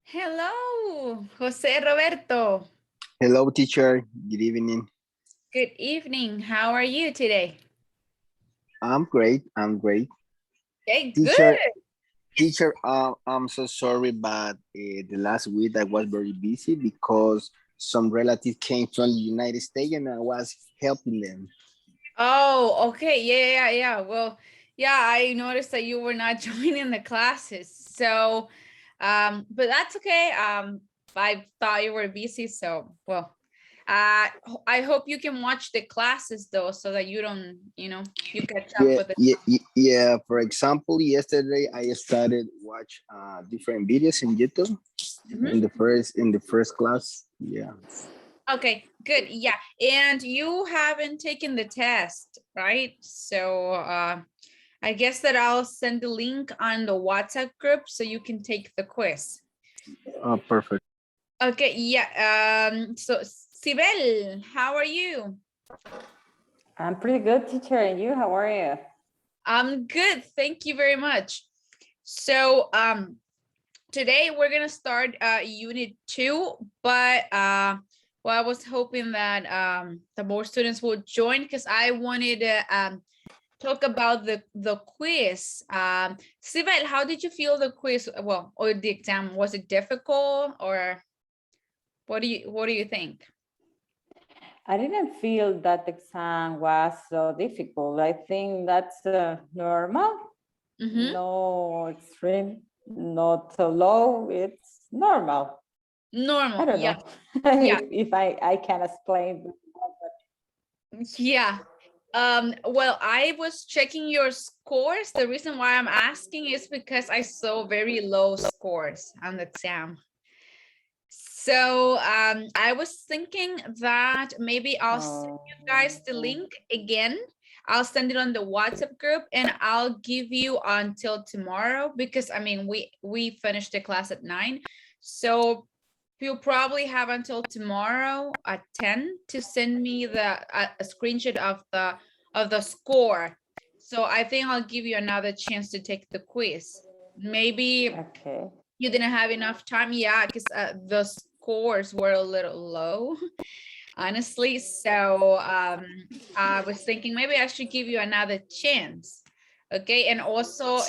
Hello, Jose Roberto. Hello, teacher. Good evening. Good evening. How are you today? I'm great. I'm great. Okay, Teacher, good. teacher. I'm so sorry, but the last week I was very busy because some relatives came from the United States and I was helping them. Oh, okay. Yeah. Well, yeah, I noticed that you were not joining the classes. So, but that's okay. I thought you were busy, so well. I hope you can watch the classes though, so that you don't, you catch up Yeah, with it. yeah, yeah. For example, yesterday I started watch different videos in YouTube Mhm. in the first class. Yeah. Okay, good. Yeah. And you haven't taken the test, right? So I guess that I'll send the link on the WhatsApp group so you can take the quiz. Perfect. Okay, yeah. So Sibel, how are you? I'm pretty good, teacher. And you, how are you? I'm good. Thank you very much. So today we're gonna start unit 2, but well, I was hoping that the more students would join because I wanted to talk about the quiz. Sibel, how did you feel the quiz? Well, or the exam? Was it difficult, or what do you think? I didn't feel that the exam was so difficult. I think that's normal. Mm-hmm. No extreme, not so low. It's normal. I Normal, don't yeah, know yeah, if I can explain. yeah. Well, I was checking your scores. The reason why I'm asking is because I saw very low scores on the exam. So I was thinking that maybe I'll send you guys the Oh, link again. I'll send it on the WhatsApp group and I'll give you until tomorrow because I mean we finished the class at 9. So you'll probably have until tomorrow at 10 to send me a screenshot of the score. So I think I'll give you another chance to take the quiz. Maybe okay. you didn't have enough time, yeah, because the scores were a little low, honestly. So I was thinking maybe I should give you another chance. Okay, and also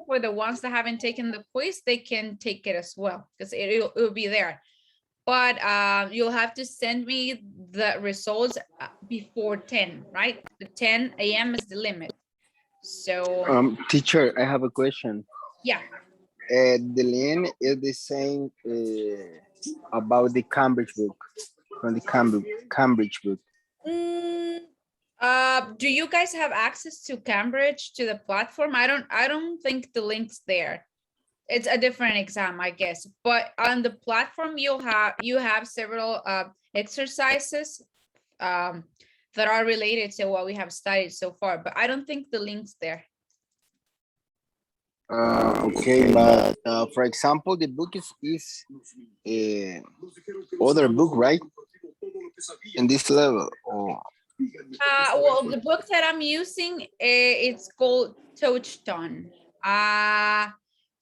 for the ones that haven't taken the quiz, they can take it as well because it'll be there. But you'll have to send me the results before 10, right? The 10 a.m. is the limit. So Teacher, I have a question. yeah. The link is the same about the Cambridge book, from the Cambridge book. Mm, do you guys have access to Cambridge, to the platform? I don't think the link's there. It's a different exam, I guess. But on the platform, you have several exercises um that are related to what we have studied so far, but I don't think the link's there. Okay, but for example, the book is other book, right? In this level, or Well, the book that I'm using, it's called Touchstone.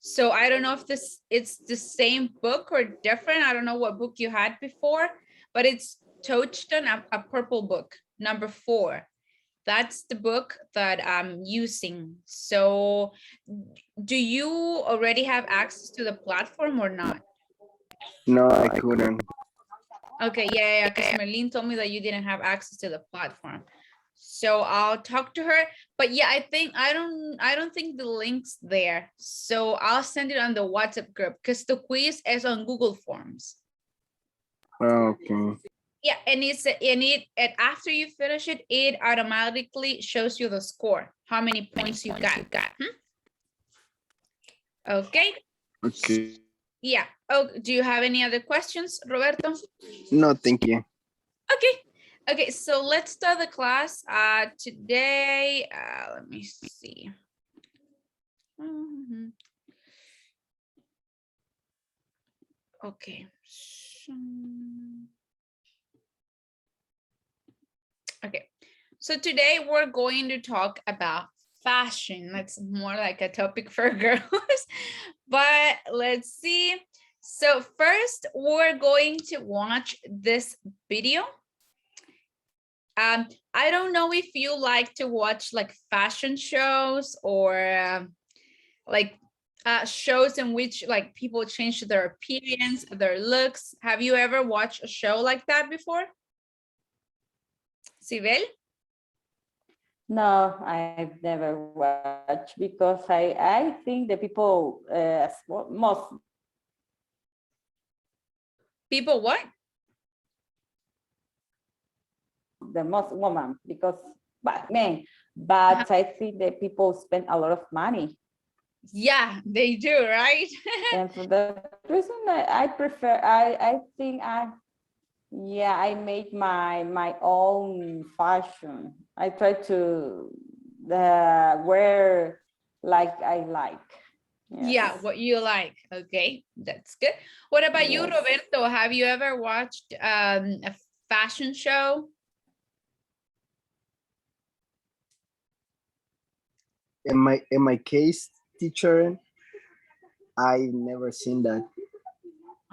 So I don't know if it's the same book or different. I don't know what book you had before, but it's Touchstone, a purple book, number 4. That's the book that I'm using. So do you already have access to the platform or not? no, I couldn't. Okay, yeah, because Merlin told me that you didn't have access to the platform. So I'll talk to her. But yeah, I don't think the link's there. So I'll send it on the WhatsApp group because the quiz is on Google Forms. Okay. Yeah, and after you finish it, it automatically shows you the score, how many points you got. Okay. Okay. Yeah. Oh, do you have any other questions, Roberto? No, thank you. Okay. Okay, so let's start the class. Today, let me see. Mhm. Okay. Okay. So today we're going to talk about fashion. That's more like a topic for girls. But let's see. So first, we're going to watch this video. I don't know if you like to watch like fashion shows or like shows in which like people change their appearance, their looks. Have you ever watched a show like that before? Sibel? No, I've never watched because I think the people most People what? the most woman because but men, but I think that people spend a lot of money. Yeah, they do, right? And for that reason, I prefer. I think I make my own fashion. I try to wear like I like. Yes. Yeah, what you like. Okay, that's good. What about you, Yes. Roberto? Have you ever watched a fashion show? In my case, teacher, I've never seen that.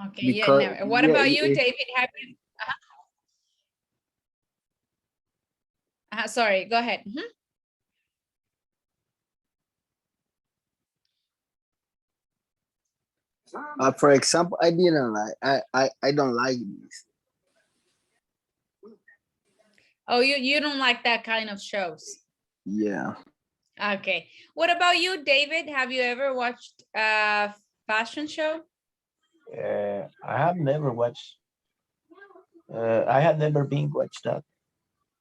Okay, yeah, Because never. What about you, David? Have you? Sorry, go ahead. For example, I didn't like. I don't like this. Oh, you don't like that kind of shows. Yeah. Okay. What about you, David? Have you ever watched a fashion show? I have never watched. I have never been watched that.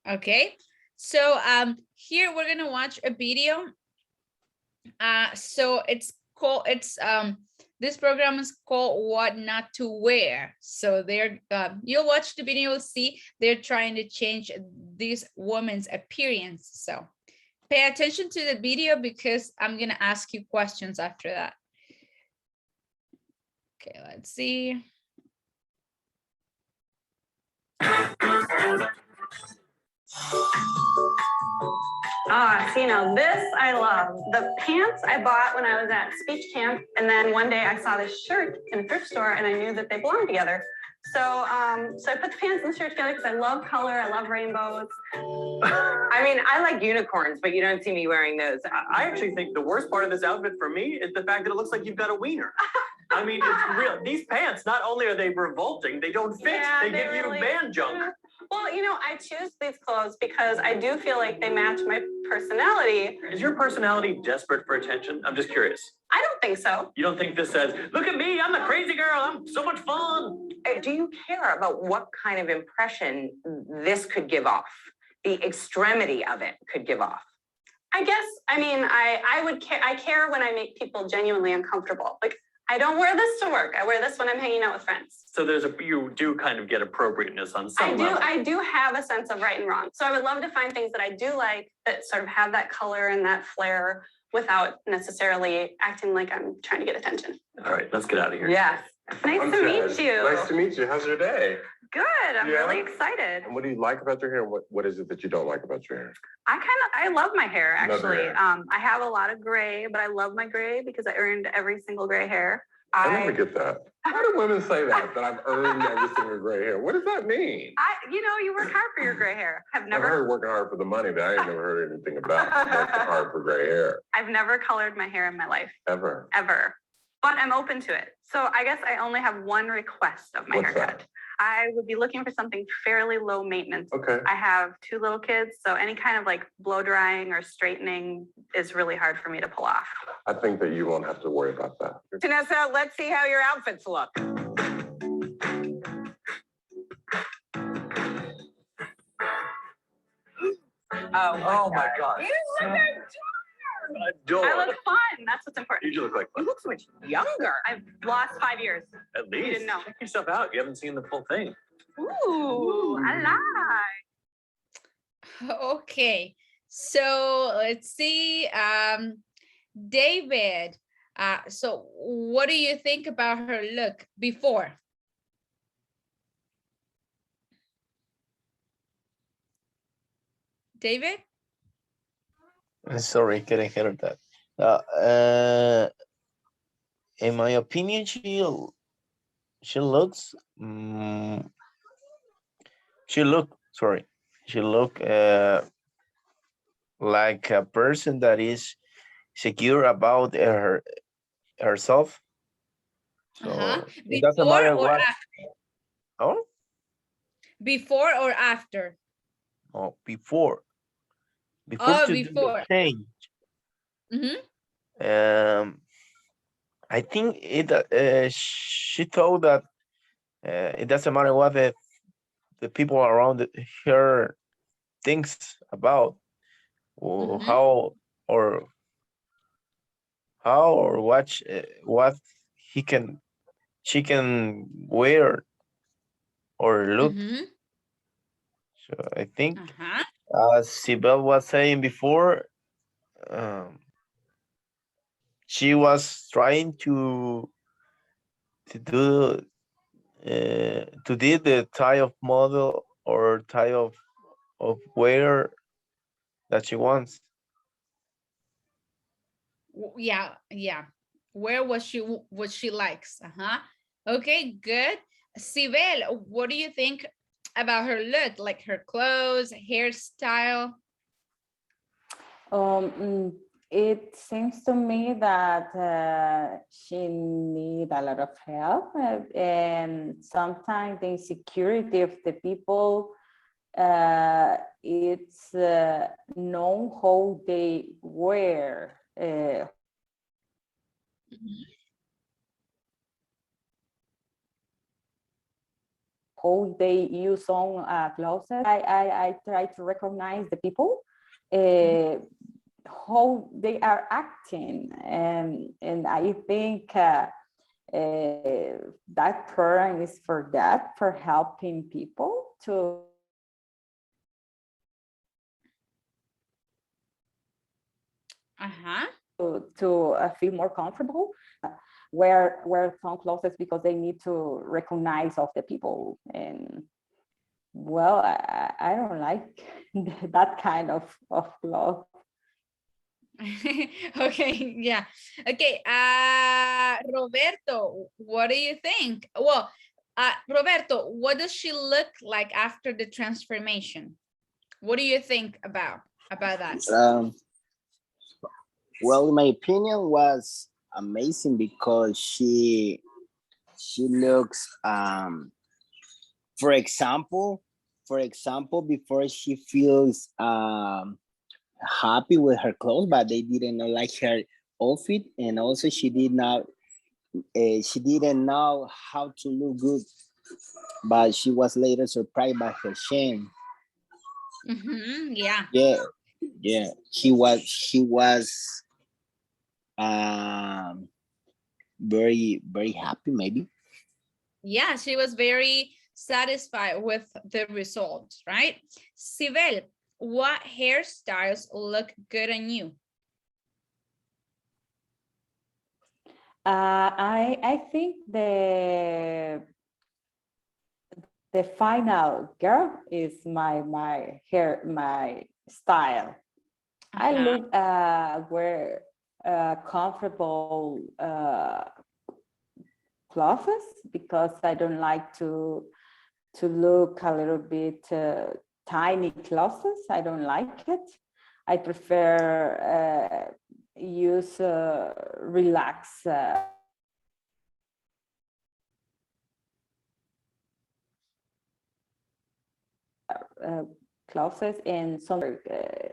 Okay. So here we're gonna watch a video. So it's called this program is called What Not to Wear. So they're you'll watch the video, you'll see they're trying to change this woman's appearance. So pay attention to the video because I'm gonna ask you questions after that. Okay, let's see. So, you know, this I love. The pants I bought when I was at speech camp, and then one day I saw this shirt in a thrift store, and I knew that they belonged together. So, so I put the pants and the shirt together because I love color, I love rainbows. I mean, I like unicorns, but you don't see me wearing those. I actually think the worst part of this outfit for me is the fact that it looks like you've got a wiener. I mean, it's real. These pants, not only are they revolting, they don't fit. Yeah, they they give really- you man junk. Well, you know, I choose these clothes because I do feel like they match my personality. Is your personality desperate for attention? I'm just curious. I don't think so. You don't think this says, look at me, I'm the crazy girl, I'm so much fun? Do you care about what kind of impression this could give off? The extremity of it could give off? I guess, I mean, I would care. I care when I make people genuinely uncomfortable. Like, I don't wear this to work. I wear this when I'm hanging out with friends. So you do kind of get appropriateness on some level. I do have a sense of right and wrong. So I would love to find things that I do like that sort of have that color and that flair without necessarily acting like I'm trying to get attention. All right, let's get out of here. Yes. Nice to meet you. Nice to meet you. How's your day? Good. I'm Yeah. really excited. And what do you like about your hair? What is it that you don't like about your hair? I love my hair, Love your actually. hair. I have a lot of gray, but I love my gray because I earned every single gray hair. I never get that. Why do women say that I've earned every single gray hair? What does that mean? You work hard for your gray hair. I've heard working hard for the money, but I ain't never heard anything about working hard for gray hair. I've never colored my hair in my life, Ever. ever. But I'm open to it. So I guess I only have one request of my What's haircut. that? I would be looking for something fairly low maintenance. Okay. I have 2 little kids, so any kind of like blow drying or straightening is really hard for me to pull off. I think that you won't have to worry about that. Vanessa, let's see how your outfits look. Oh my God. You look Adore. I look fun. That's what's important. You look like You look so much younger. I've lost 5 years. at least. didn't know. Check yourself out. You haven't seen the full thing. Ooh, I like. Okay, so let's see. David, so what do you think about her look before? David? Sorry, couldn't hear that. In my opinion, she looks she look sorry she look like a person that is secure about herself. Uh-huh. So it doesn't matter what. Oh, Before or after? oh, before Oh, to do the before. change. Mm-hmm. I think she thought that it doesn't matter what the people around her thinks about, or Mm-hmm. or how or what he can she can wear or look. Mm-hmm. So I think, Uh-huh. as Sibel was saying before, um, she was trying to do the type of model or type of wear that she wants. Yeah, yeah. Where was she, what she likes? Uh-huh. Okay, good. Sibel, what do you think about her look, like her clothes, hairstyle? It seems to me that she need a lot of help, and sometimes the insecurity of the people, it's know how they wear, how they use on clothes. I try to recognize the people, how they are acting, and I think that program is for that, for helping people Uh-huh. to feel more comfortable, wear some clothes because they need to recognize of the people. And well, I don't like that kind of clothes. Okay, yeah. Okay, Roberto, what do you think? Well, Roberto, what does she look like after the transformation? What do you think about that? Well, my opinion was amazing because she looks for example, before she feels happy with her clothes, but they didn't like her outfit, and also she didn't know how to look good, but she was later surprised by her shame. Mm-hmm, yeah. Yeah, yeah. He was um very happy maybe. Yeah, she was very satisfied with the results, right? Sibel, what hairstyles look good on you? I think the final girl is my hair, my style. I look wear comfortable clothes because I don't like to look a little bit tiny clothes. I don't like it. I prefer use relax clothes, and some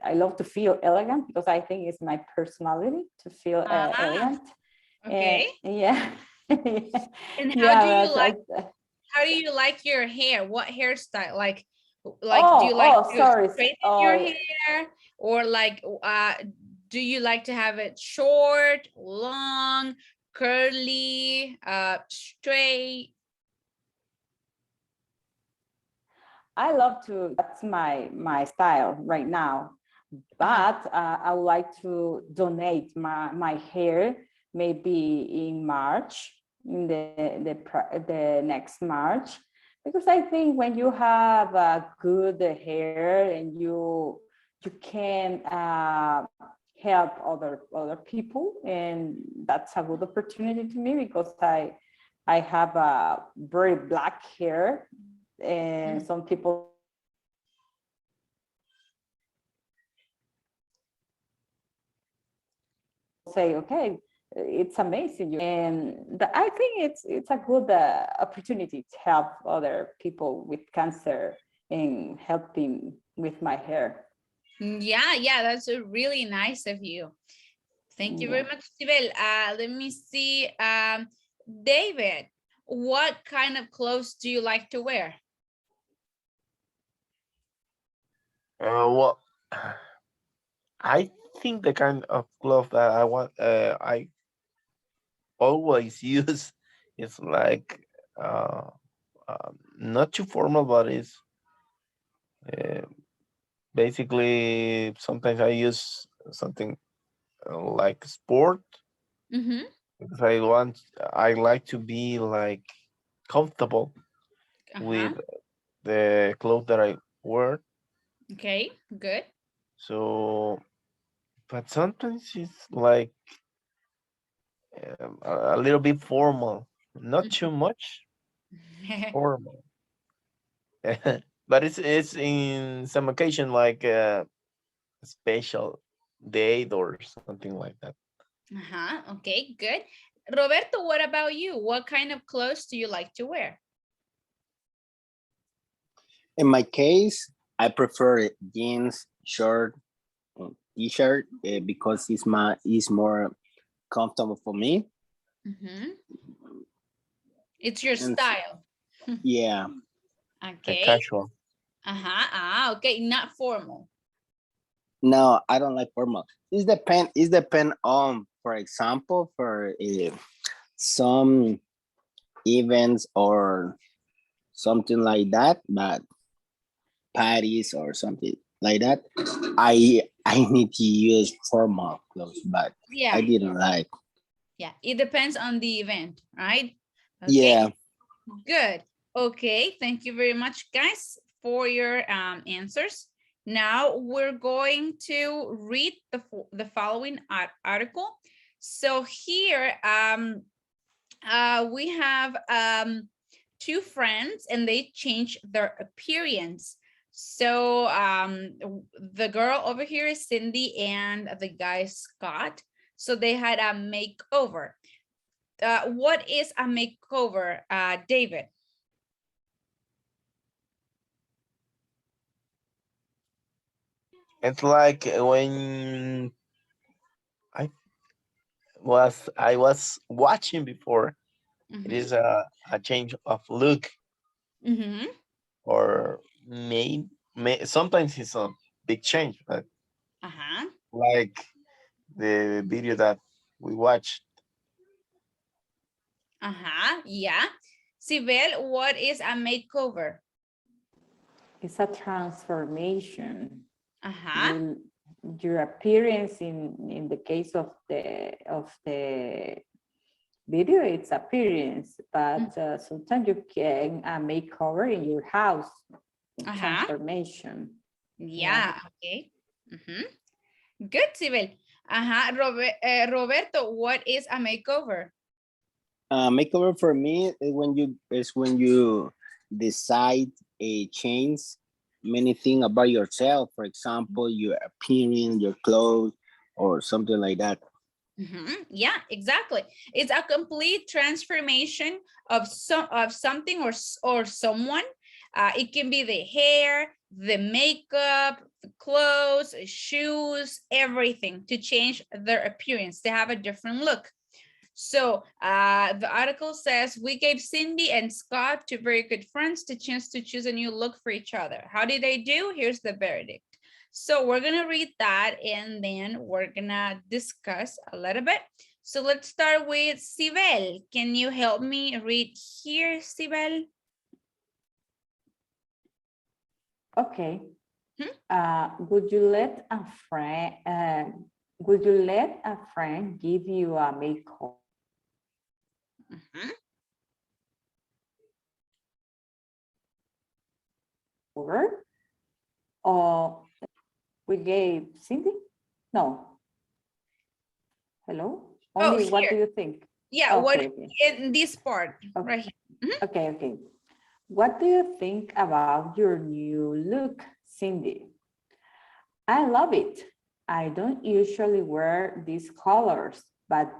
I love to feel elegant because I think it's my personality to feel elegant. Okay. And yeah. And Yeah, how do you like your hair? What hairstyle? Like do you like oh, to sorry. straighten Oh, your hair, or like do you like to have it short, long, curly, straight? I love to, that's my style right now. But I would like to donate my hair maybe in March, in the next March, because I think when you have a good hair and you can help other people, and that's a good opportunity to me because I have a very black hair, and some people say, okay, it's amazing. And I think it's a good opportunity to help other people with cancer and helping with my hair. Yeah, that's a really nice of you. Thank you very much, Sibel. Let me see. David, what kind of clothes do you like to wear? Well, I think the kind of glove that I want, I always use is like not too formal, but it's uh, basically sometimes I use something like sport Mm-hmm. because I like to be like comfortable Uh-huh. with the clothes that I wear. Okay, good. So, but sometimes it's like a little bit formal, not too much formal. But it's in some occasion like a special date or something like that. Uh-huh. Okay, good. Roberto, what about you? What kind of clothes do you like to wear? In my case, I prefer jeans, shirt, and t-shirt because it's more comfortable for me. Mm-hmm. It's your And style. yeah, Okay. Casual. Uh-huh. Ah, okay, not formal. no, I don't like formal. It's depend on, for example, for some events or something like that, but parties or something like that. I need to use formal clothes, but I Yeah, didn't like. yeah. It depends on the event, right? Okay, Yeah. good. Okay, thank you very much, guys, for your answers. Now we're going to read the following article. So here we have two friends and they change their appearance. So the girl over here is Cindy and the guy Scott. So they had a makeover. What is a makeover, David? It's like when I I was watching before. It is a change of look, Mm-hmm. or may sometimes it's a big change, but Uh-huh. like the video that we watched. Uh-huh. Yeah. Sibel, what is a makeover? It's a transformation. Uh-huh. Your appearance in the case of the video, it's appearance, but sometimes you can makeover in your house. Transformation. Yeah. Okay. Mm-hmm. Good, Sibel. Uh-huh. Roberto, what is a makeover? Makeover for me is when you decide a change many things about yourself. For example, your appearance, your clothes, or something like that. Yeah, exactly. It's a complete transformation of something or someone. It can be the hair, the makeup, the clothes, shoes, everything to change their appearance. They have a different look. So the article says, we gave Cindy and Scott, two very good friends, the chance to choose a new look for each other. How did they do? Here's the verdict. So we're gonna read that and then we're gonna discuss a little bit. So let's start with Sibel. Can you help me read here, Sibel? Okay. Would you let a friend give you a makeover? Or we gave Cindy? No. Hello? Oh, Only what here. do you think? Yeah, Okay, what okay. in this part, Okay. right here. Mhm. Okay, okay. What do you think about your new look, Cindy? I love it. I don't usually wear these colors, but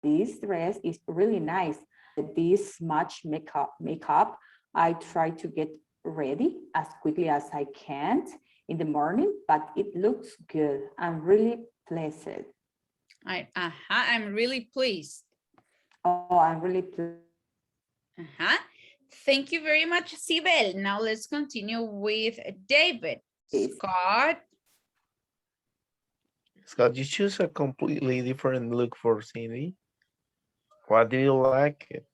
this dress is really nice. This much makeup, I try to get ready as quickly as I can in the morning, but it looks good. I'm really pleased. I'm really pleased. Oh, I'm really pleased. Thank you very much, Sibel. Now let's continue with David. Scott. Scott, you choose a completely different look for Cindy. What do you like?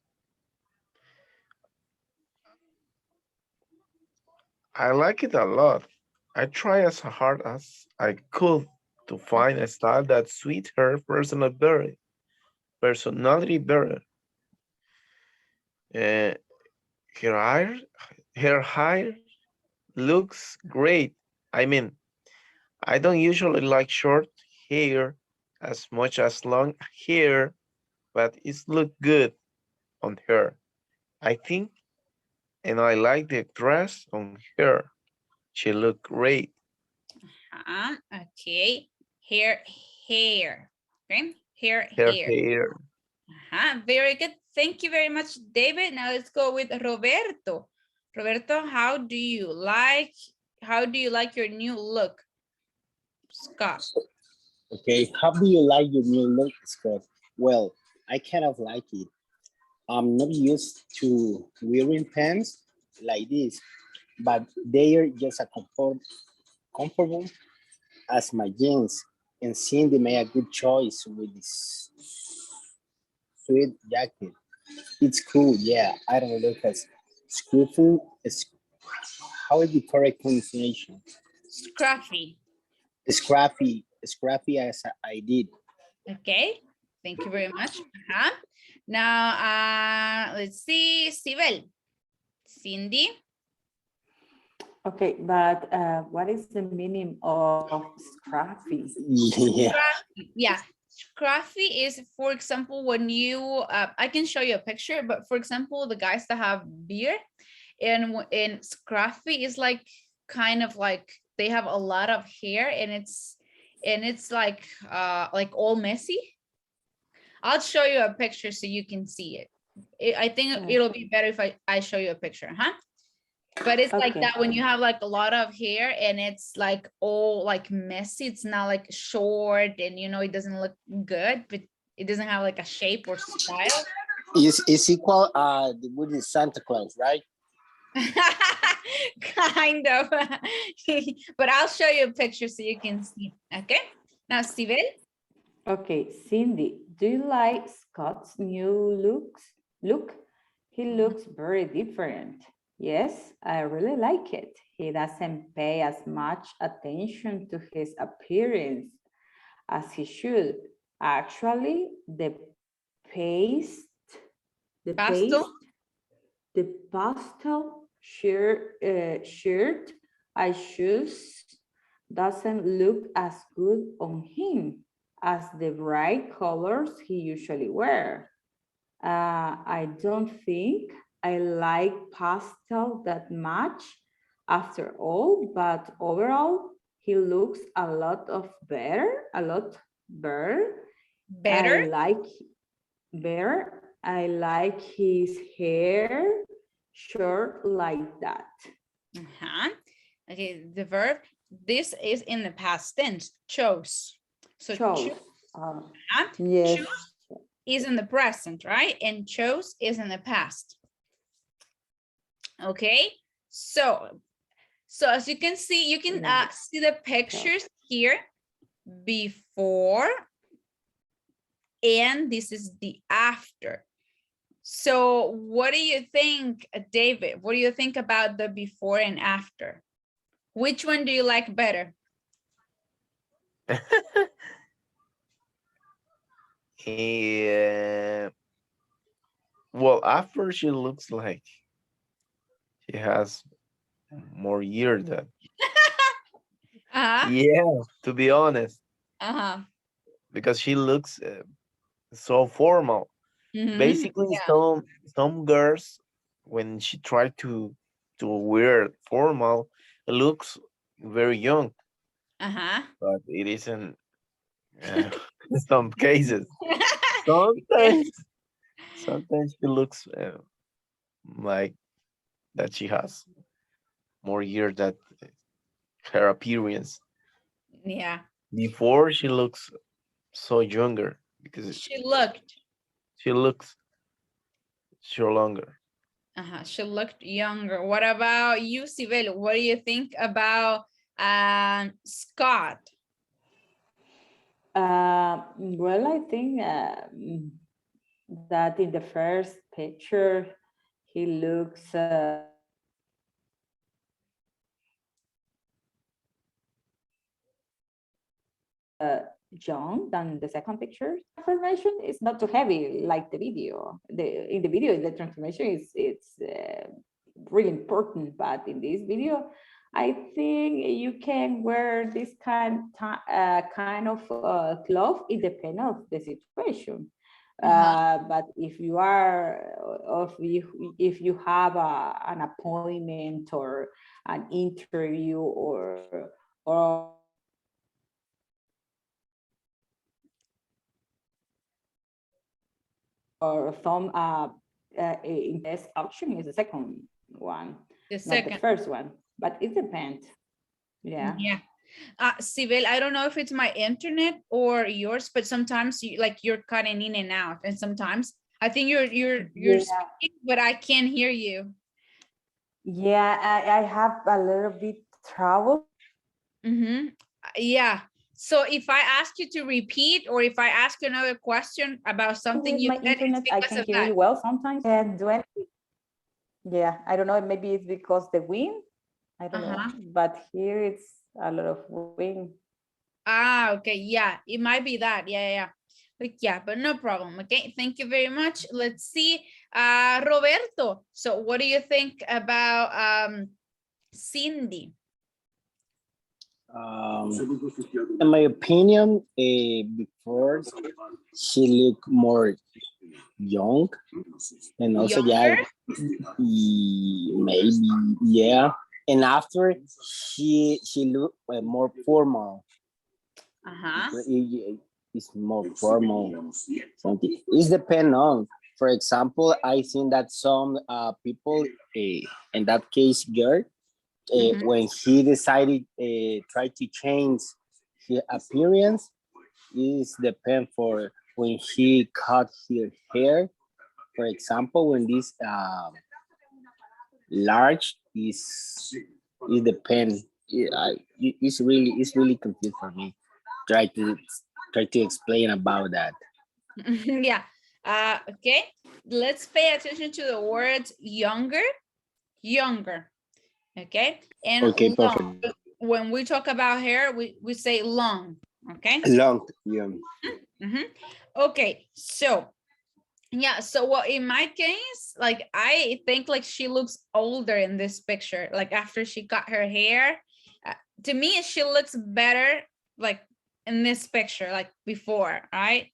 I like it a lot. I try as hard as I could to find a style that suits her personality better. Uh, her hair looks great. I mean, I don't usually like short hair as much as long hair, but it look good on her, I think, and I like the dress on her. She look great. Okay. Hair. Okay. Her Hair. hair. Very good. Thank you very much, David. Now let's go with Roberto. Roberto, how do you like your new look? Scott. Okay, how do you like your new look, Scott? Well, I kind of like it. I'm not used to wearing pants like this, but they are just comfortable as my jeans. And Cindy made a good choice with this sweet jacket. It's cool, yeah. I don't look as scruffy. How is the correct pronunciation? Scruffy. Scrappy as I did. Okay. Thank you very much. Now, let's see, Sibel. Cindy. Okay, but what is the meaning of scruffy? Yeah. Yeah, scruffy is, for example, when you, I can show you a picture, but for example, the guys that have beard and scruffy is like kind of like they have a lot of hair and it's like all messy. I'll show you a picture so you can see it. I think it'll be better if I show you a picture, but it's like that when you have like a lot of hair and it's like all like messy. It's not like short and it doesn't look good, but it doesn't have like a shape or style. Is equal with the Santa Claus, right? Kind of. But I'll show you a picture so you can see. Okay, now Steven. Okay, Cindy, do you like Scott's new look? He looks very different. Yes, I really like it. He doesn't pay as much attention to his appearance as he should. Actually, the pastel shirt I choose doesn't look as good on him as the bright colors he usually wears. I don't think I like pastel that much after all, but overall, he looks a lot better. Better? I like his hair short like that. Okay, the verb, this is in the past tense, chose. So chose. Yes. Choose is in the present, right? And chose is in the past. Okay, so as you can see, you can see the pictures here before, and this is the after. So what do you think, David? What do you think about the before and after? Which one do you like better? Yeah. Well, after she looks like she has more years than. Uh-huh. Yeah, to be honest, Uh-huh. because she looks so formal. Basically, Yeah. some girls, when she try to wear formal, looks very young, Uh-huh. but it isn't. Uh, in some cases, Yeah. sometimes she looks like that she has more years that her appearance. Yeah. Before she looks so younger because She looked. she looks so longer. Uh-huh. She looked younger. What about you, Sibel? What do you think about Scott? Well, I think that in the first picture, he looks young than the second picture. Transformation is not too heavy like the video. In the video, the transformation is really important, but in this video, I think you can wear this kind of cloth. It depends of the situation. But if you are, if you have an appointment or an interview or some best option is the second one, The not the second. first one. But it depends. Yeah. Yeah. Sibel, I don't know if it's my internet or yours, but sometimes you're cutting in and out, and sometimes I think you're Yeah. speaking, but I can't hear you. Yeah, I have a little bit trouble. Yeah. So if I ask you to repeat, or if I ask you another question about something With you my said, it's internet, I because can of hear that. you well sometimes. And yeah, I don't know, maybe it's because the wind. I don't know, but here it's a lot of wind. Okay. Yeah, it might be that. Yeah. But no problem. Okay. Thank you very much. Let's see. Roberto. So what do you think about Cindy? In my opinion, before she looked more young, and also yeah, maybe yeah, and after she looked more formal. It's more formal. Something. It's depend on. For example, I think that some people, in that case, girl, when he decided try to change his appearance, is depend for when he cut her hair. For example, when this large is depend. It's really confused for me. Try to explain about that. Yeah. Okay. Let's pay attention to the words younger. Okay. And Okay, long. perfect. When we talk about hair, we say long. Okay. Long, yeah. Okay. So yeah, so well, in my case, like I think like she looks older in this picture, like after she cut her hair. To me, she looks better like in this picture, like before, right?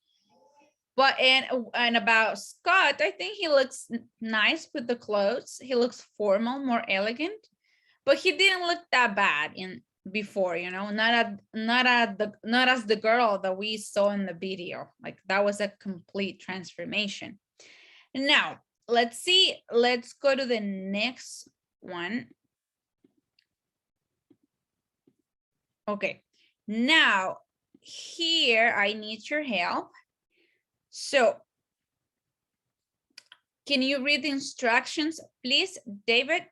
But and about Scott, I think he looks nice with the clothes. He looks formal, more elegant, but he didn't look that bad in before, not as the girl that we saw in the video. Like that was a complete transformation. Now, let's see. Let's go to the next one. Okay. Now, here I need your help. So, can you read the instructions, please, David?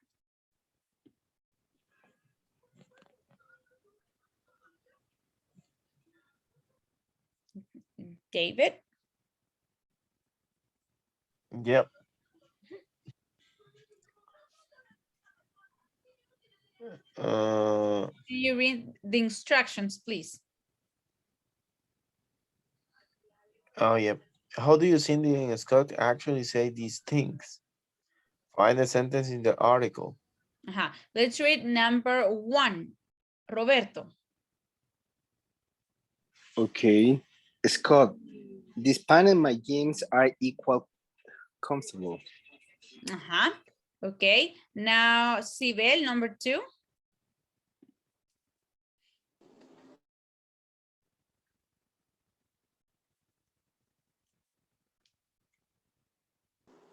David? Yep. Can you read the instructions, please? Oh, yep. How do you, Cindy and Scott, actually say these things? Find a sentence in the article. Let's read number 1. Roberto. Okay. Scott, this pant and my jeans are equal comfortable. Uh-huh. Okay. Now, Sibel, number 2.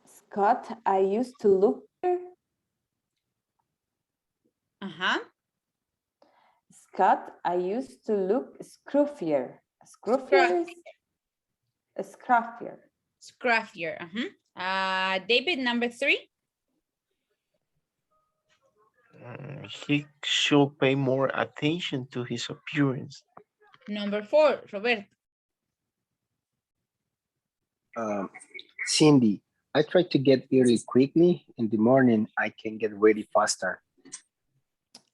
Scott, I used to look Uh-huh. Scott, I used to look scruffier. Scruffier is scruffier. Scruffier. David, number 3. He should pay more attention to his appearance. Number 4, Roberto. Cindy, I try to get early quickly. In the morning, I can get ready faster.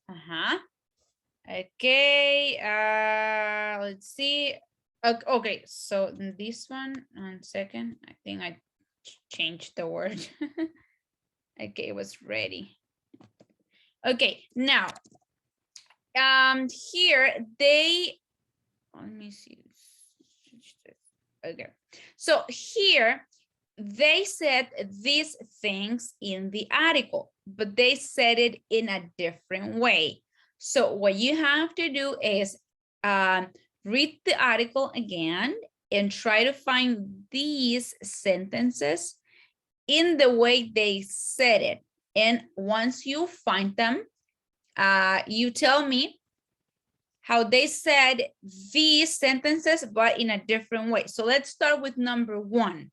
Uh-huh. Okay. Let's see. Okay, so this one 1 second. I think I changed the word. Okay, it was ready. Okay, now here they, let me see. Okay, so here they said these things in the article, but they said it in a different way. So what you have to do is read the article again and try to find these sentences in the way they said it. And once you find them, you tell me how they said these sentences, but in a different way. So let's start with number 1.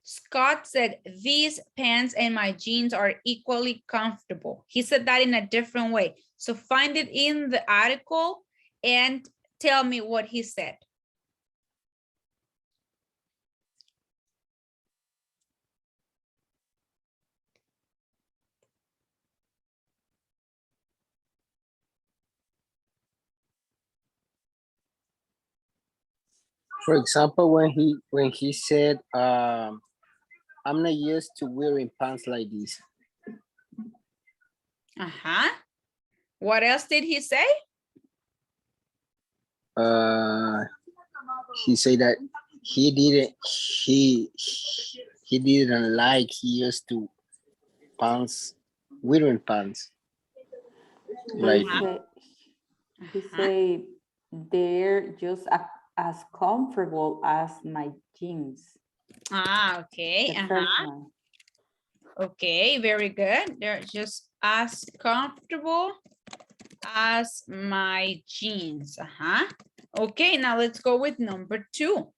Scott said, these pants and my jeans are equally comfortable. He said that in a different way. So find it in the article and tell me what he said. For example, when he said, I'm not used to wearing pants like this. What else did he say? He said that he didn't like he used to wearing pants. Like He said they're just as comfortable as my jeans. Okay. The first one. Okay, very good. They're just as comfortable as my jeans. Okay, now let's go with number 2.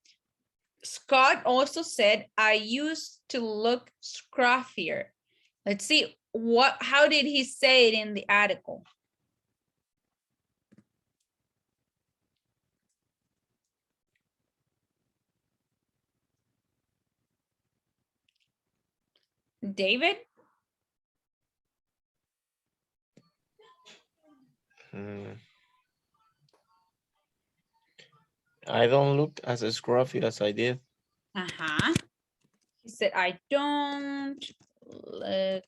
Scott also said, I used to look scruffier. Let's see, how did he say it in the article? David? I don't look as scruffy as I did. He said, I don't look,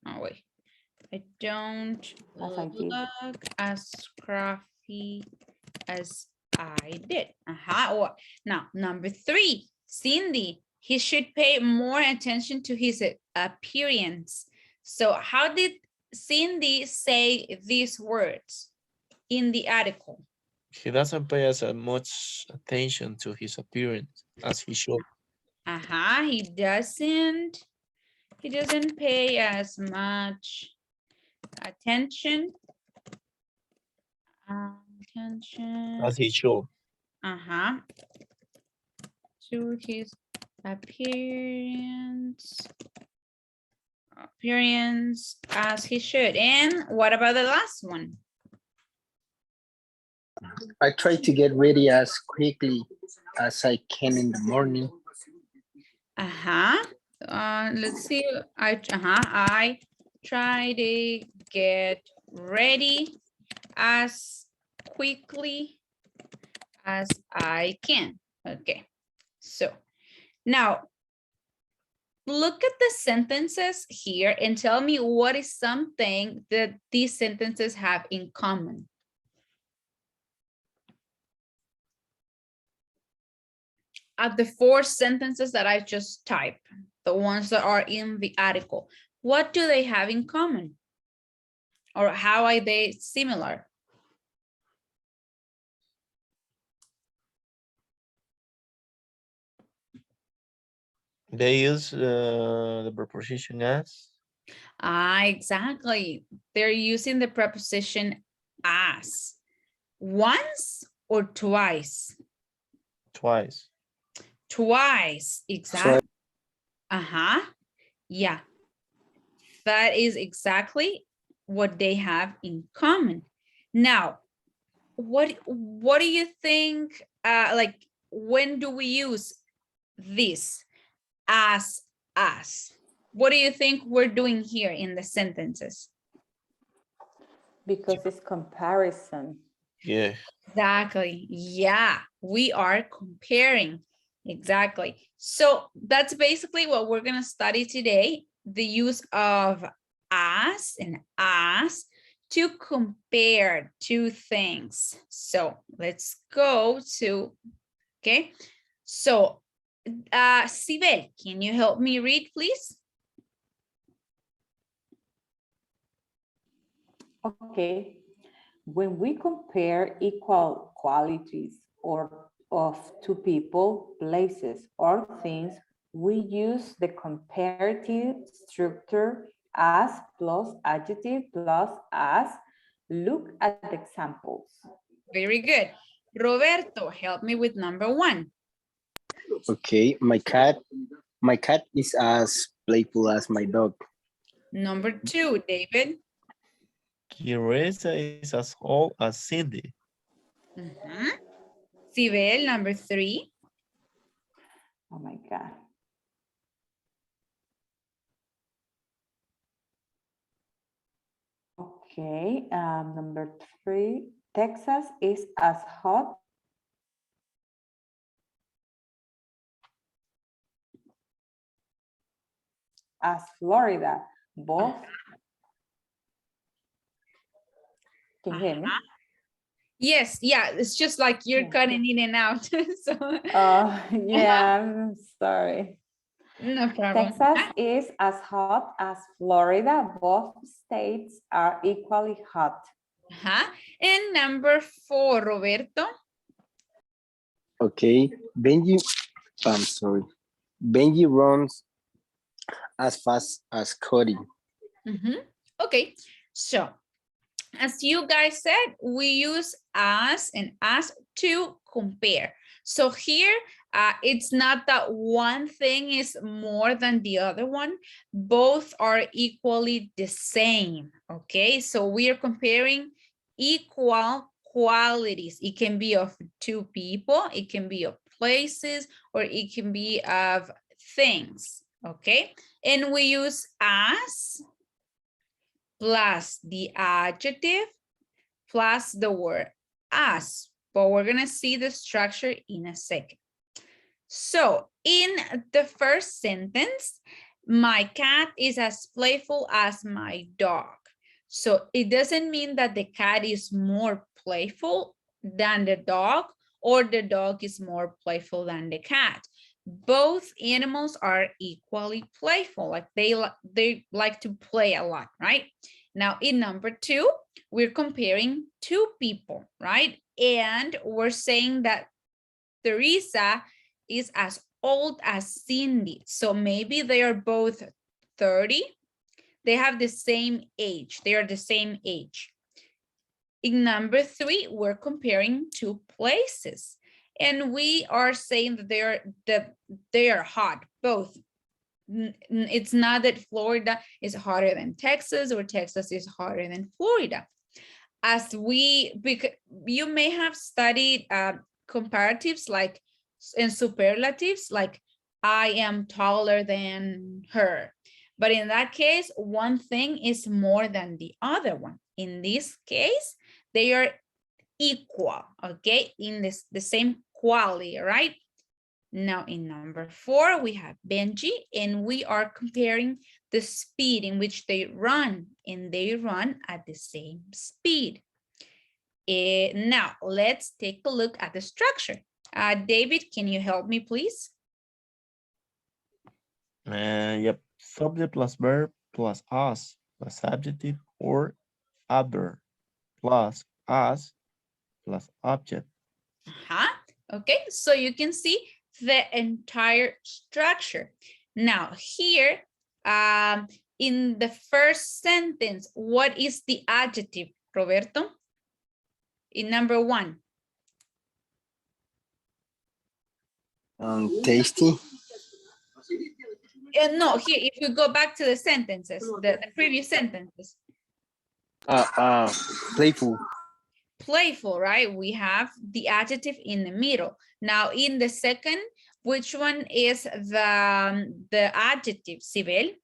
I don't look as scruffy as I did. Now, number 3, Cindy, he should pay more attention to his appearance. So how did Cindy say these words in the article? He doesn't pay as much attention to his appearance as he should. He doesn't pay as much attention as he should. To his appearance as he should. And what about the last one? I try to get ready as quickly as I can in the morning. Let's see. I try to get ready as quickly as I can. Okay. So now look at the sentences here and tell me what is something that these sentences have in common. at the 4 sentences that I just typed, the ones that are in the article, what do they have in common? Or how are they similar? They use the preposition as. Exactly. They're using the preposition as. Once or twice? Twice. Twice, exactly. Yeah. That is exactly what they have in common. Now, what do you think, like, when do we use this as? What do you think we're doing here in the sentences? Because it's comparison. Yeah. Exactly. Yeah, we are comparing. Exactly. So that's basically what we're going to study today. The use of as and as to compare two things. So let's go to, okay. So, Sibel, can you help me read, please? Okay. When we compare equal qualities or of two people, places, or things, we use the comparative structure as plus adjective plus as. Look at examples. Very good. Roberto, help me with number 1. Okay, my cat is as playful as my dog. Number 2, David. Teresa is as old as Cindy. Sibel, number 3. Oh my God. Okay, number 3, Texas is as hot as Florida. Both. Can you hear me? Yes, yeah, it's just like you're Yeah. cutting in and out. So Yeah, I'm sorry. no problem. Texas is as hot as Florida. Both states are equally hot. And number 4, Roberto. Okay, Benji runs as fast as Cody. Okay, so as you guys said, we use as and as to compare. So here, it's not that one thing is more than the other one. Both are equally the same, okay? So we are comparing equal qualities. It can be of two people, it can be of places, or it can be of things, okay? And we use as plus the adjective plus the word as, but we're gonna see the structure in a second. So in the first sentence, my cat is as playful as my dog. So it doesn't mean that the cat is more playful than the dog or the dog is more playful than the cat. Both animals are equally playful, like they like to play a lot, right? Now in number 2, we're comparing two people, right? And we're saying that Teresa is as old as Cindy. So maybe they are both 30. They have the same age. They are the same age. In number 3, we're comparing two places. And we are saying that they are hot, both. It's not that Florida is hotter than Texas or Texas is hotter than Florida. As you may have studied comparatives like and superlatives, like I am taller than her. But in that case, one thing is more than the other one. In this case, they are equal, okay, in the same quality, right? Now in number 4, we have Benji, and we are comparing the speed in which they run, and they run at the same speed. Now let's take a look at the structure. David, can you help me, please? Yep. Subject plus verb plus us plus adjective or adverb plus us plus object. Okay, so you can see the entire structure. Now here, in the first sentence, what is the adjective, Roberto? In number 1. Tasty. No, here, if you go back to the sentences, the previous sentences. Playful. Playful, right? We have the adjective in the middle. Now in the second, which one is the adjective, Sibel?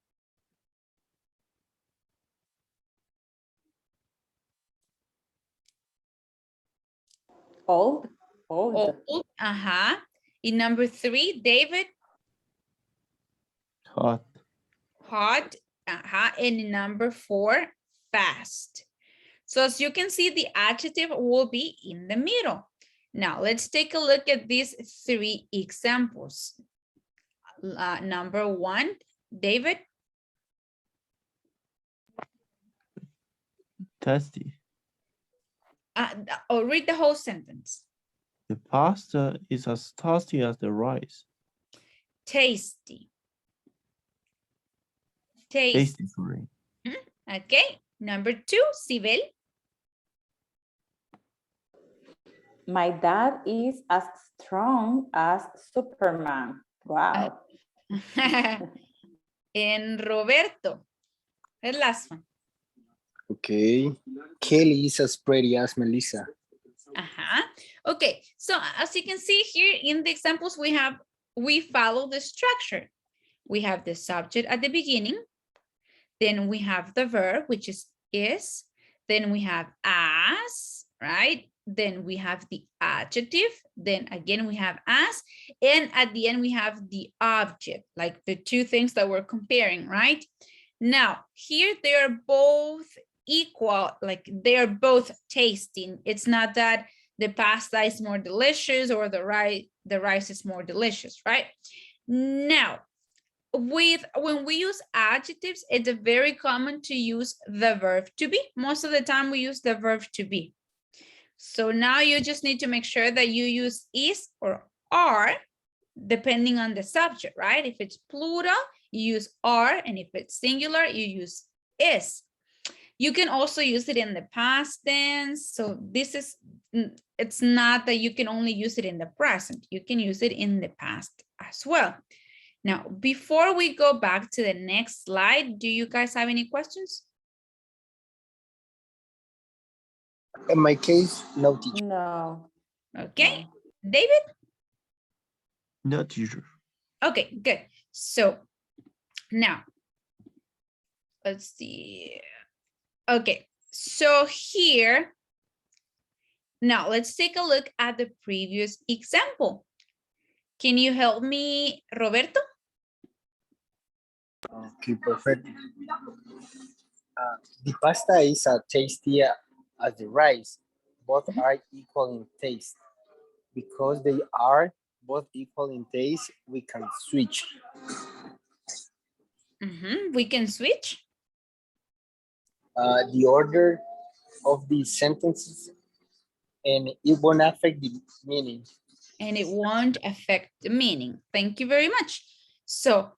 Old. Old. In number 3, David? Hot. Hot. And in number 4, fast. So as you can see, the adjective will be in the middle. Now let's take a look at these 3 examples. Number 1, David? Tasty. Read the whole sentence. The pasta is as tasty as the rice. Tasty. Tasty, sorry. Okay. Number 2, Sibel. My dad is as strong as Superman. Wow. And Roberto, the last one. Okay. Kelly is as pretty as Melissa. Okay, so as you can see here in the examples, we follow the structure. We have the subject at the beginning, then we have the verb, which is, then we have as, right? Then we have the adjective, then again we have as, and at the end we have the object, like the 2 things that we're comparing, right? Now, here they are both equal, like they are both tasting. It's not that the pasta is more delicious or the rice is more delicious, right? Now, when we use adjectives, it's very common to use the verb to be. Most of the time we use the verb to be. So now you just need to make sure that you use is or are depending on the subject, right? If it's plural, you use are, and if it's singular, you use is. You can also use it in the past tense. So it's not that you can only use it in the present. You can use it in the past as well. Now, before we go back to the next slide, do you guys have any questions? In my case, no teacher. No. Okay, David? No, teacher. Okay, good. So now, let's see. Okay, so here, now let's take a look at the previous example. Can you help me, Roberto? Okay, perfect. The pasta is as tasty as the rice. Both are equal in taste. Because they are both equal in taste, we can switch. We can switch. The order of the sentences, and it won't affect the meaning. And it won't affect the meaning. Thank you very much. So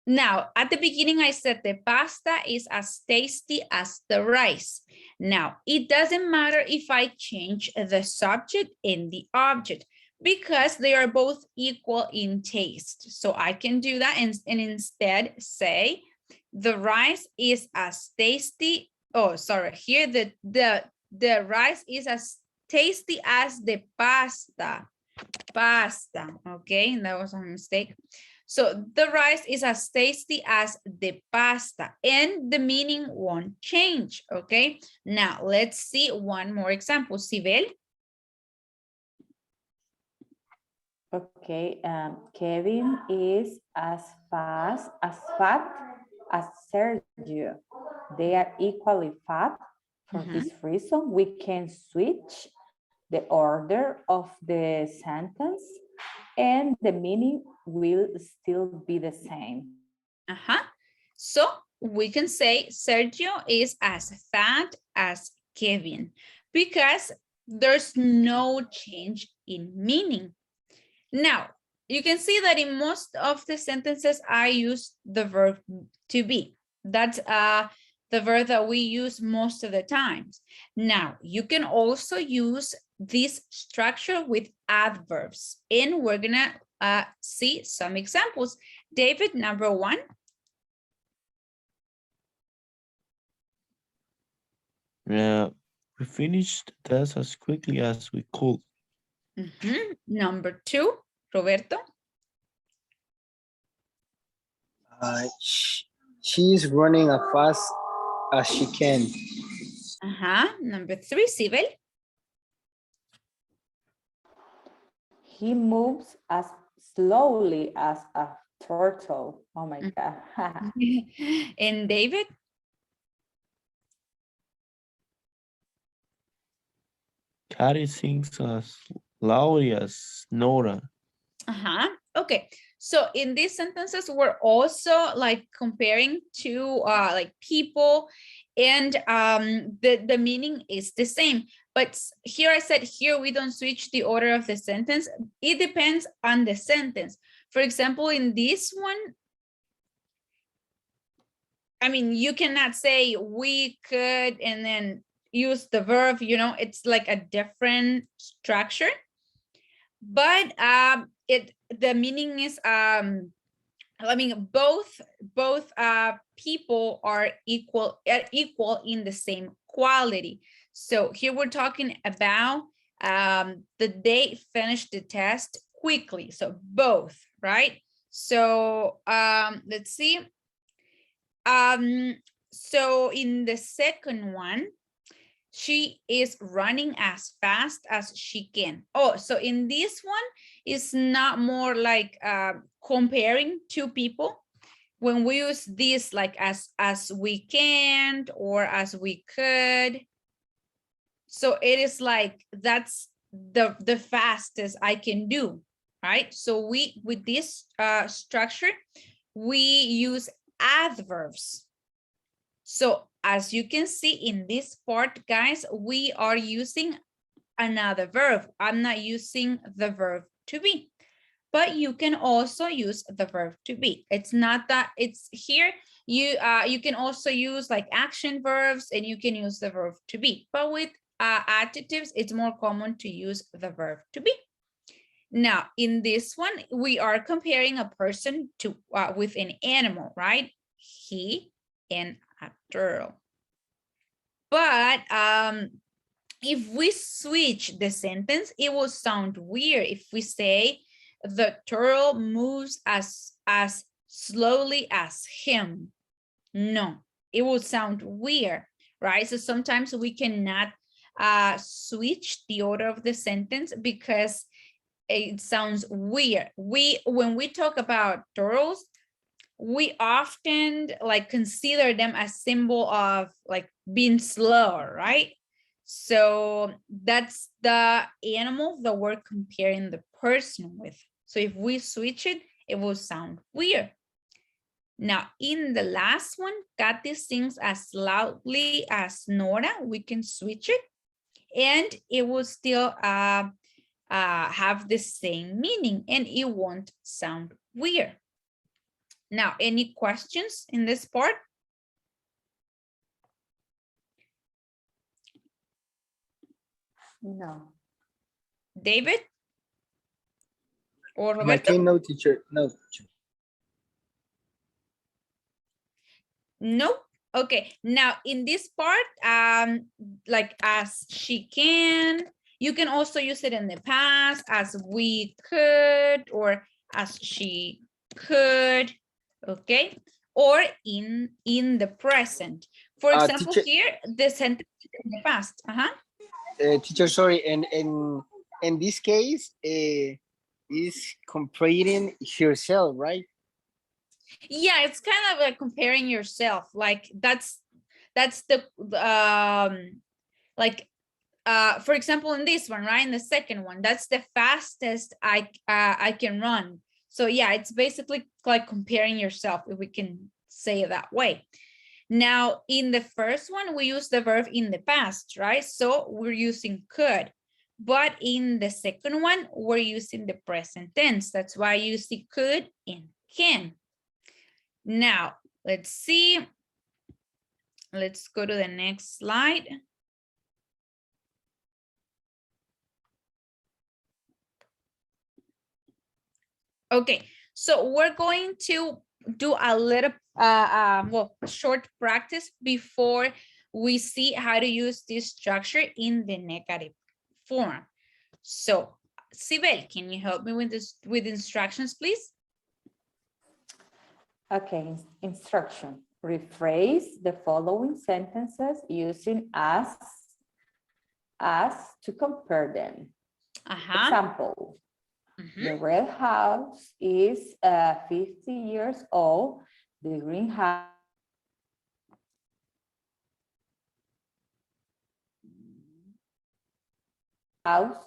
now at the beginning, I said the pasta is as tasty as the rice. Now it doesn't matter if I change the subject and the object because they are both equal in taste. So I can do that and instead say the rice is as tasty. Oh, sorry, here the rice is as tasty as the pasta. Okay, that was a mistake. So the rice is as tasty as the pasta and the meaning won't change, okay? Now let's see one more example. Sibel? Okay, Kevin is as fat as Sergio. They are equally fat. For this reason, we can switch the order of the sentence, and the meaning will still be the same. So we can say Sergio is as fat as Kevin because there's no change in meaning. Now, you can see that in most of the sentences, I use the verb to be. That's the verb that we use most of the times. Now, you can also use this structure with adverbs, and we're gonna see some examples. David, number one. Yeah, we finished the test as quickly as we could. Number two, Roberto. She's running as fast as she can. Number three, Sibel. He moves as slowly as a turtle. Oh my God. And David. Carrie sings as loudly as Nora. Okay, so in these sentences, we're also like comparing to like people, and the meaning is the same. But here I said here we don't switch the order of the sentence. It depends on the sentence. For example, in this one, I mean, you cannot say we could and then use the verb, you know, it's like a different structure. But the meaning is I mean both people are equal in the same quality. So here we're talking about they finished the test quickly. So both, right? So let's see. So in the second one, she is running as fast as she can. Oh, so in this one, it's not more like comparing two people. When we use this like as we can or as we could. So it is like, that's the fastest I can do, right? So we, with this structure, we use adverbs. So as you can see in this part, guys, we are using another verb. I'm not using the verb to be, but you can also use the verb to be. It's not that it's here. You can also use like action verbs, and you can use the verb to be, but with adjectives, it's more common to use the verb to be. Now, in this one, we are comparing a person to with an animal, right? He and a turtle. But if we switch the sentence, it will sound weird if we say the turtle moves as slowly as him. No, it will sound weird, right? So sometimes we cannot switch the order of the sentence because it sounds weird. When we talk about turtles, we often like consider them as symbol of like being slow, right? So that's the animal that we're comparing the person with. So if we switch it, it will sound weird. Now, in the last one, Katy sings as loudly as Nora. We can switch it, and it will still have the same meaning, and it won't sound weird. Now, any questions in this part? No. David? Or Roberto? Martin, no, teacher. No. Nope. Okay. Now, in this part, like as she can, you can also use it in the past as we could or as she could. Okay. Or in the present. For example, Teacher, here, the sentence in the past. teacher, sorry. In this case, is comparing herself, right? Yeah, it's kind of like comparing yourself. Like that's the like for example, in this one, right, in the second one, that's the fastest I can run. So yeah, it's basically like comparing yourself, if we can say it that way. Now, in the first one, we use the verb in the past, right? So we're using could. But in the second one, we're using the present tense. That's why you see could and can. Now, let's see. Let's go to the next slide. Okay, so we're going to do a little, well, short practice before we see how to use this structure in the negative form. So, Sibel, can you help me with this, with instructions, please? Okay, instruction. Rephrase the following sentences using as to compare them. Example. The red house is 50 years old. The greenhouse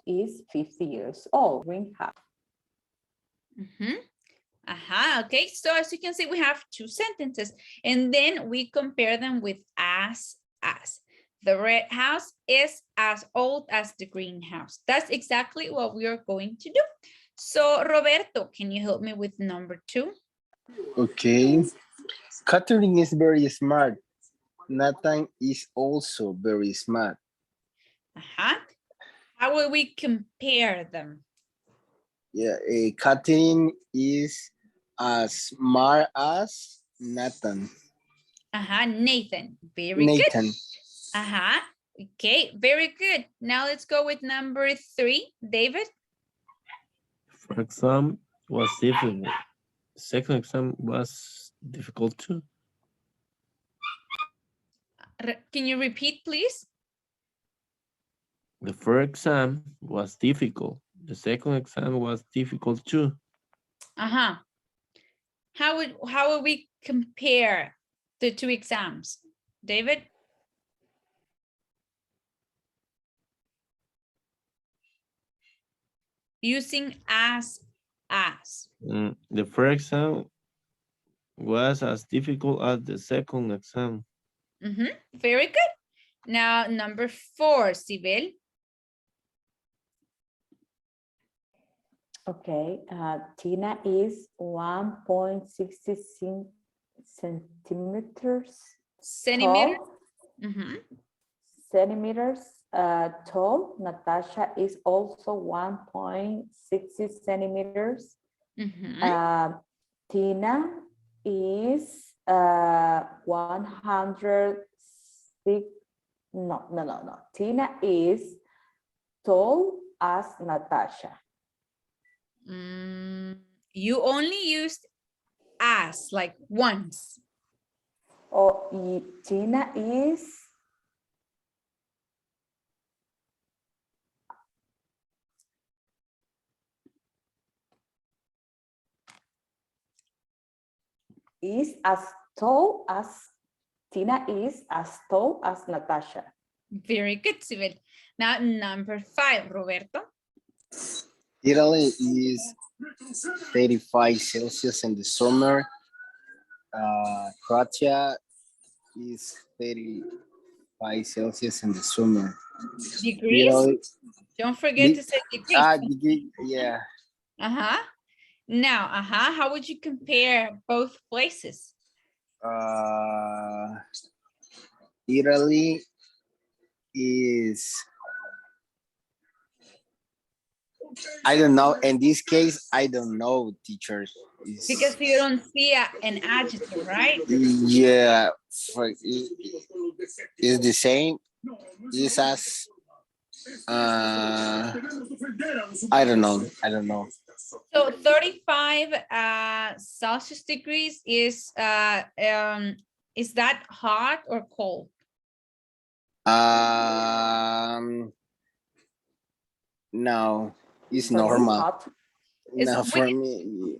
is 50 years old. Greenhouse. Okay, so as you can see, we have two sentences, and then we compare them with as. The red house is as old as the greenhouse. That's exactly what we are going to do. So, Roberto, can you help me with number 2? Okay. Catherine is very smart. Nathan is also very smart. How will we compare them? Yeah, Catherine is as smart as Nathan. Nathan. Very good. Okay, very good. Now let's go with number 3, David. For exam was difficult. Second exam was difficult too. Can you repeat, please? The first exam was difficult. The second exam was difficult too. How would we compare the 2 exams, David? Using as. The first exam was as difficult as the second exam. Very good. Now, number 4, Sibel. Okay, Tina is 1.66 centimeters. Centimeters. Centimeters tall. Natasha is also 1.60 centimeters. Tina is 106. No. Tina is tall as Natasha. You only used as, like once. Oh, Tina is as tall as Tina is as tall as Natasha. Very good, Sibel. Now, number 5, Roberto. Italy is 35 Celsius in the summer. Croatia is 35 Celsius in the summer. Degrees? Italy, Don't forget to say degrees. degree, yeah. Now, how would you compare both places? Italy is, I don't know. In this case, I don't know, teachers. Because you don't see an adjective, right? Yeah, it's the same. It's as, I don't know. So 35 Celsius degrees is that hot or cold? No, it's normal. No, It's for me.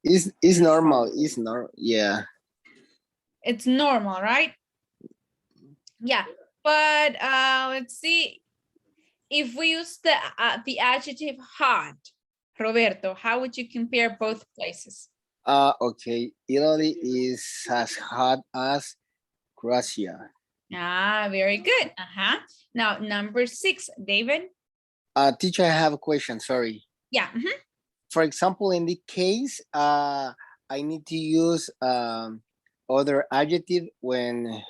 It's normal. It's normal. Yeah. It's normal, right? Yeah. But let's see. If we use the adjective hot, Roberto, how would you compare both places? Okay. Italy is as hot as Croatia. Ah, very good. Now, number 6, David. Teacher, I have a question. Sorry. Yeah. For example, in the case, I need to use other adjective when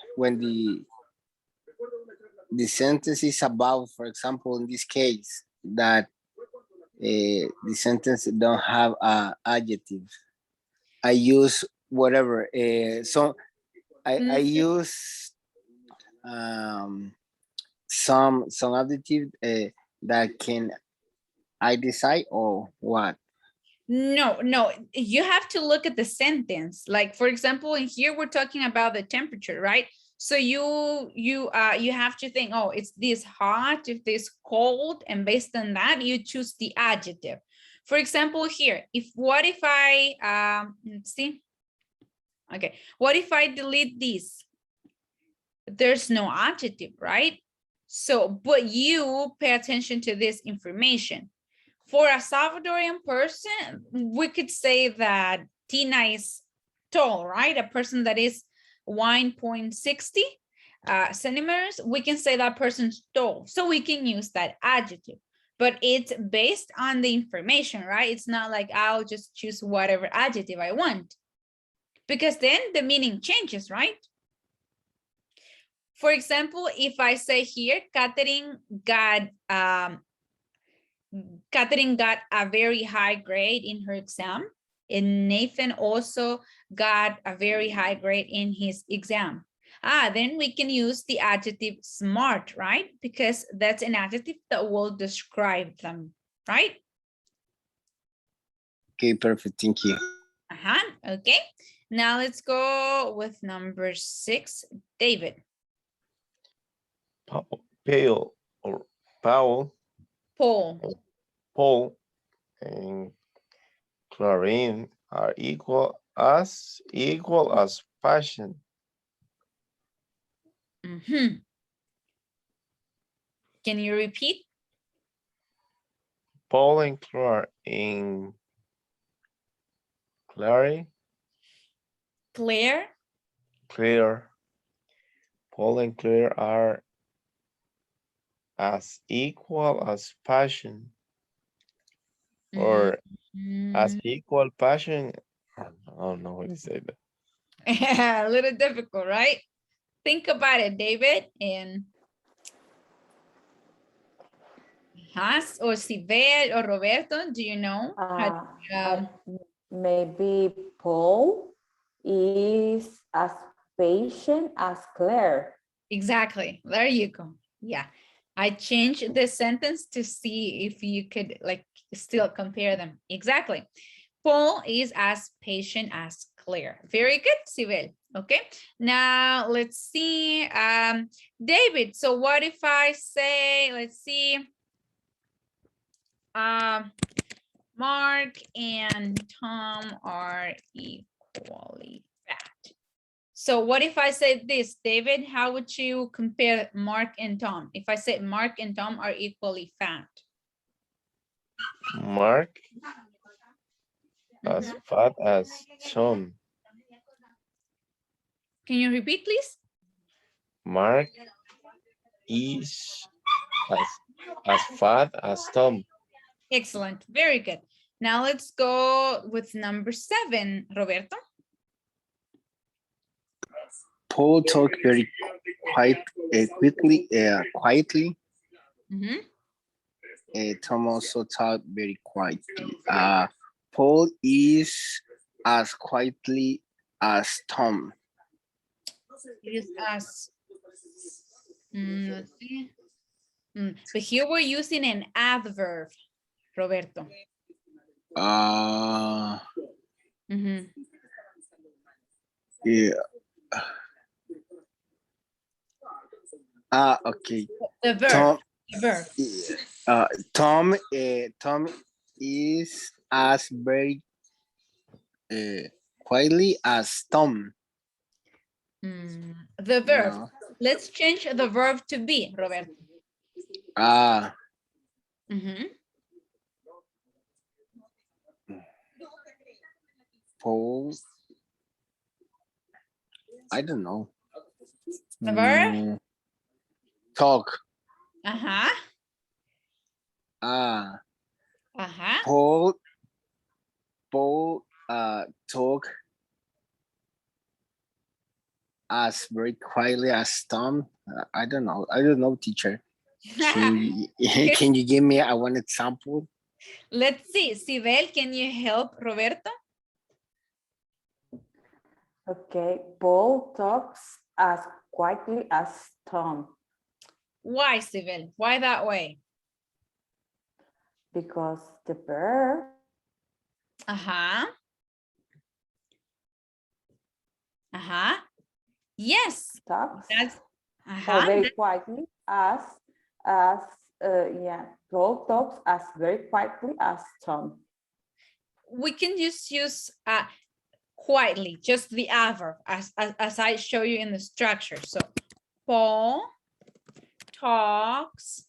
the sentence is about, for example, in this case, that the sentence don't have a adjective. I use whatever. So I use some adjective that can I decide or what? No, you have to look at the sentence. Like, for example, in here, we're talking about the temperature, right? So you have to think, oh, it's this hot, if this cold, and based on that, you choose the adjective. For example, here, what if I, let's see. Okay, what if I delete this? There's no adjective, right? So, but you pay attention to this information. For a Salvadorian person, we could say that Tina is tall, right? A person that is 1.60 centimeters, we can say that person's tall. So we can use that adjective, but it's based on the information, right? It's not like I'll just choose whatever adjective I want, because then the meaning changes, right? For example, if I say here, Catherine got a very high grade in her exam, and Nathan also got a very high grade in his exam. Then we can use the adjective smart, right? Because that's an adjective that will describe them, right? Okay, perfect. Thank you. Okay. Now let's go with number 6, David. Pale or Paul. Paul And chlorine are equal as passion. Can you repeat? Paul and chlorine. Claire. Clear. Paul and Claire are as equal as passion. Or as equal passion. I don't know what to say that. A little difficult, right? Think about it, David. And Has or Sibel or Roberto, do you know? Maybe Paul is as patient as Claire. Exactly. There you go. Yeah. I changed the sentence to see if you could like still compare them. Exactly. Paul is as patient as Claire. Very good, Sibel. Okay. Now let's see. David, so what if I say, let's see. Mark and Tom are equally fat. So what if I say this, David? How would you compare Mark and Tom? If I said Mark and Tom are equally fat. Mark as fat as Tom. Can you repeat, please? Mark is as fat as Tom. Excellent. Very good. Now let's go with number 7, Roberto. Paul talked very quietly. Tom also talked very quietly. Paul is as quietly as Tom. It is as. Let's see. But here we're using an adverb, Roberto. Yeah. Okay. The verb. Tom, the verb. Tom is as very quietly as Tom. The verb. No. Let's change the verb to be, Roberto. Paul. I don't know. The verb? Talk. Paul talk as very quietly as Tom. I don't know, teacher. Can you give me one example? Let's see. Sibel, can you help Roberto? Okay, Paul talks as quietly as Tom. Why, Sibel? Why that way? Because the verb Yes. talks That's very quietly as yeah, Paul talks as very quietly as Tom. We can just use quietly, just the adverb, as I show you in the structure. So Paul talks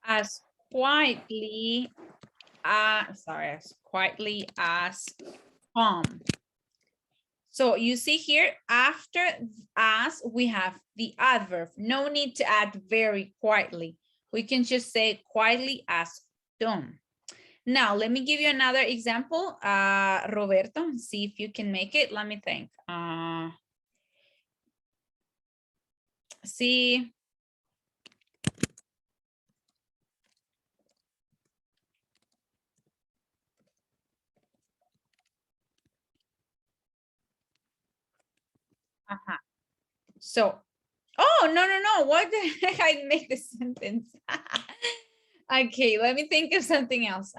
as quietly as Tom. So you see here, after as we have the adverb. No need to add very quietly. We can just say quietly as Tom. Now, let me give you another example, Roberto, see if you can make it. Let me think. See. So, oh, no. What the heck? I make the sentence. Okay, let me think of something else.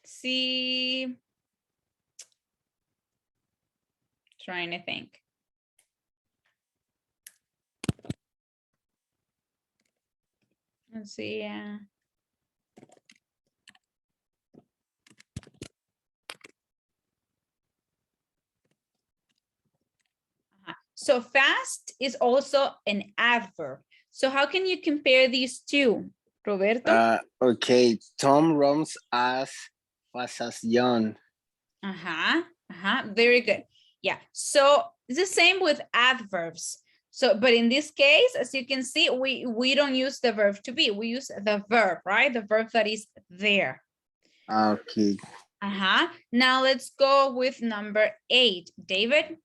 See. Trying to think. Let's see. So fast is also an adverb. So how can you compare these two, Roberto? Okay, Tom runs as fast as John. Very good. Yeah, so it's the same with adverbs. So, but in this case, as you can see, we don't use the verb to be. We use the verb, right? The verb that is there. Okay. Now let's go with number 8. David?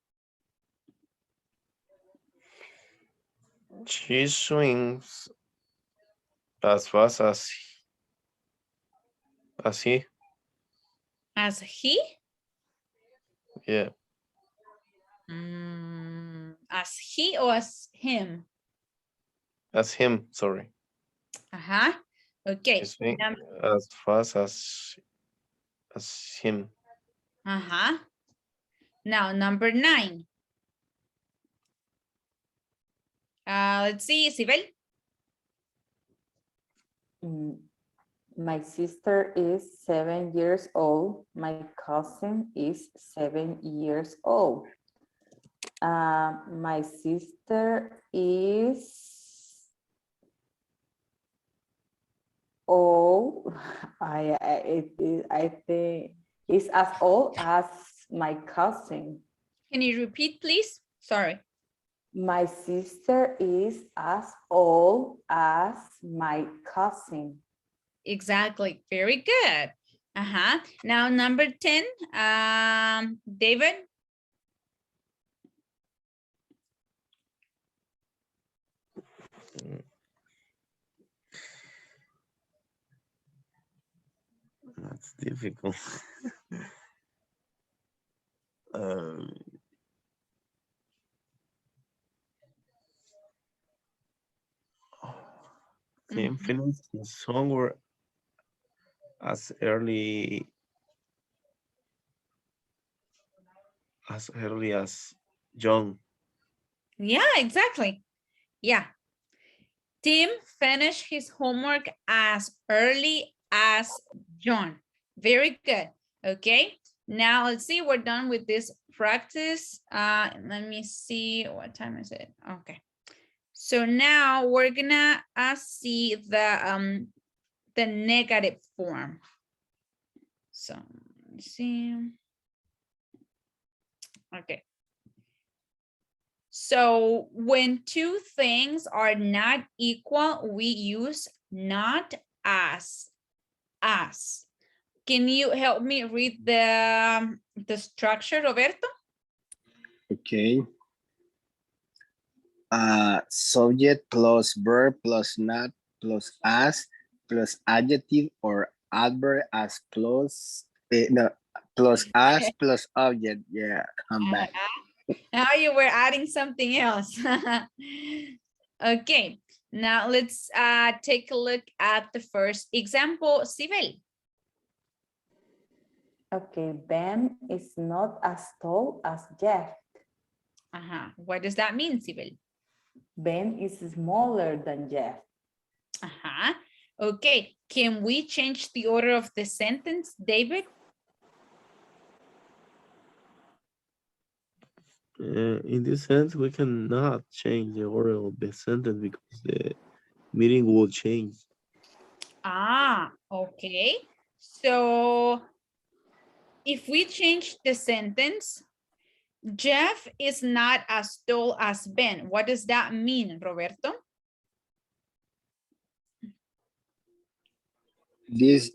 She swings as fast as he. As he? Yeah. As he or as him? As him, sorry. Okay. She swings as fast as him. Now number 9. Let's see, Sibel. My sister is 7 years old. My cousin is 7 years old. My sister is old. I think is as old as my cousin. Can you repeat, please? Sorry. My sister is as old as my cousin. Exactly. Very good. Now number 10. David. That's difficult. Tim finished his homework as early as John. Yeah, exactly. Yeah. Tim finished his homework as early as John. Very good. Okay. Now let's see, we're done with this practice. Let me see, what time is it? Okay. So now we're gonna see the negative form. So let's see. Okay. So when two things are not equal, we use not as. Can you help me read the structure, Roberto? Okay. Subject plus verb plus not plus as plus adjective or adverb as plus no plus as plus object. Yeah, come back. Now you were adding something else. Okay, now let's take a look at the first example, Sibel. Okay, Ben is not as tall as Jeff. What does that mean, Sibel? Ben is smaller than Jeff. Okay, can we change the order of the sentence, David? In this sense, we cannot change the order of the sentence because the meaning will change. Okay. So if we change the sentence, Jeff is not as tall as Ben. What does that mean, Roberto? This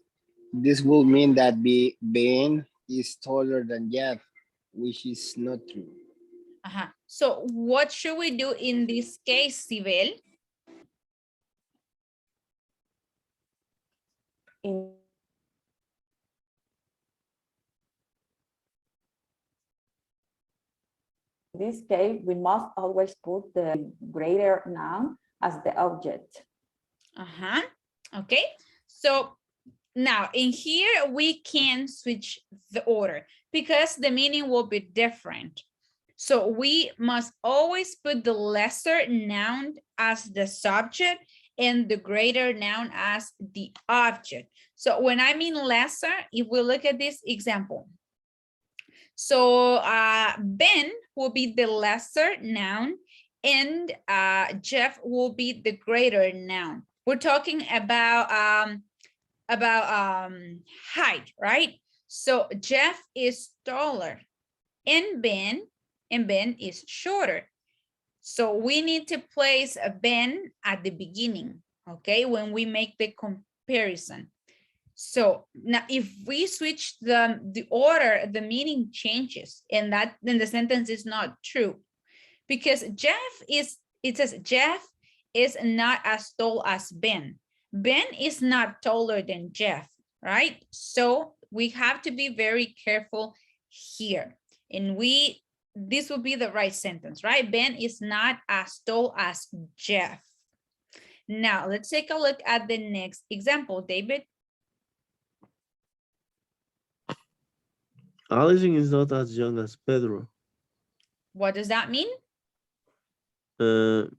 will mean that Ben is taller than Jeff, which is not true. So what should we do in this case, Sibel? In this case, we must always put the greater noun as the object. Okay, so now in here we can switch the order because the meaning will be different. So we must always put the lesser noun as the subject and the greater noun as the object. So when I mean lesser, if we look at this example, so Ben will be the lesser noun and Jeff will be the greater noun. We're talking about height, right? So Jeff is taller and Ben is shorter. So we need to place a Ben at the beginning, okay, when we make the comparison. So now if we switch the order, the meaning changes, and then the sentence is not true because it says Jeff is not as tall as Ben. Ben is not taller than Jeff, right? So we have to be very careful here. And this will be the right sentence, right? Ben is not as tall as Jeff. Now let's take a look at the next example, David. Allison is not as young as Pedro. What does that mean? That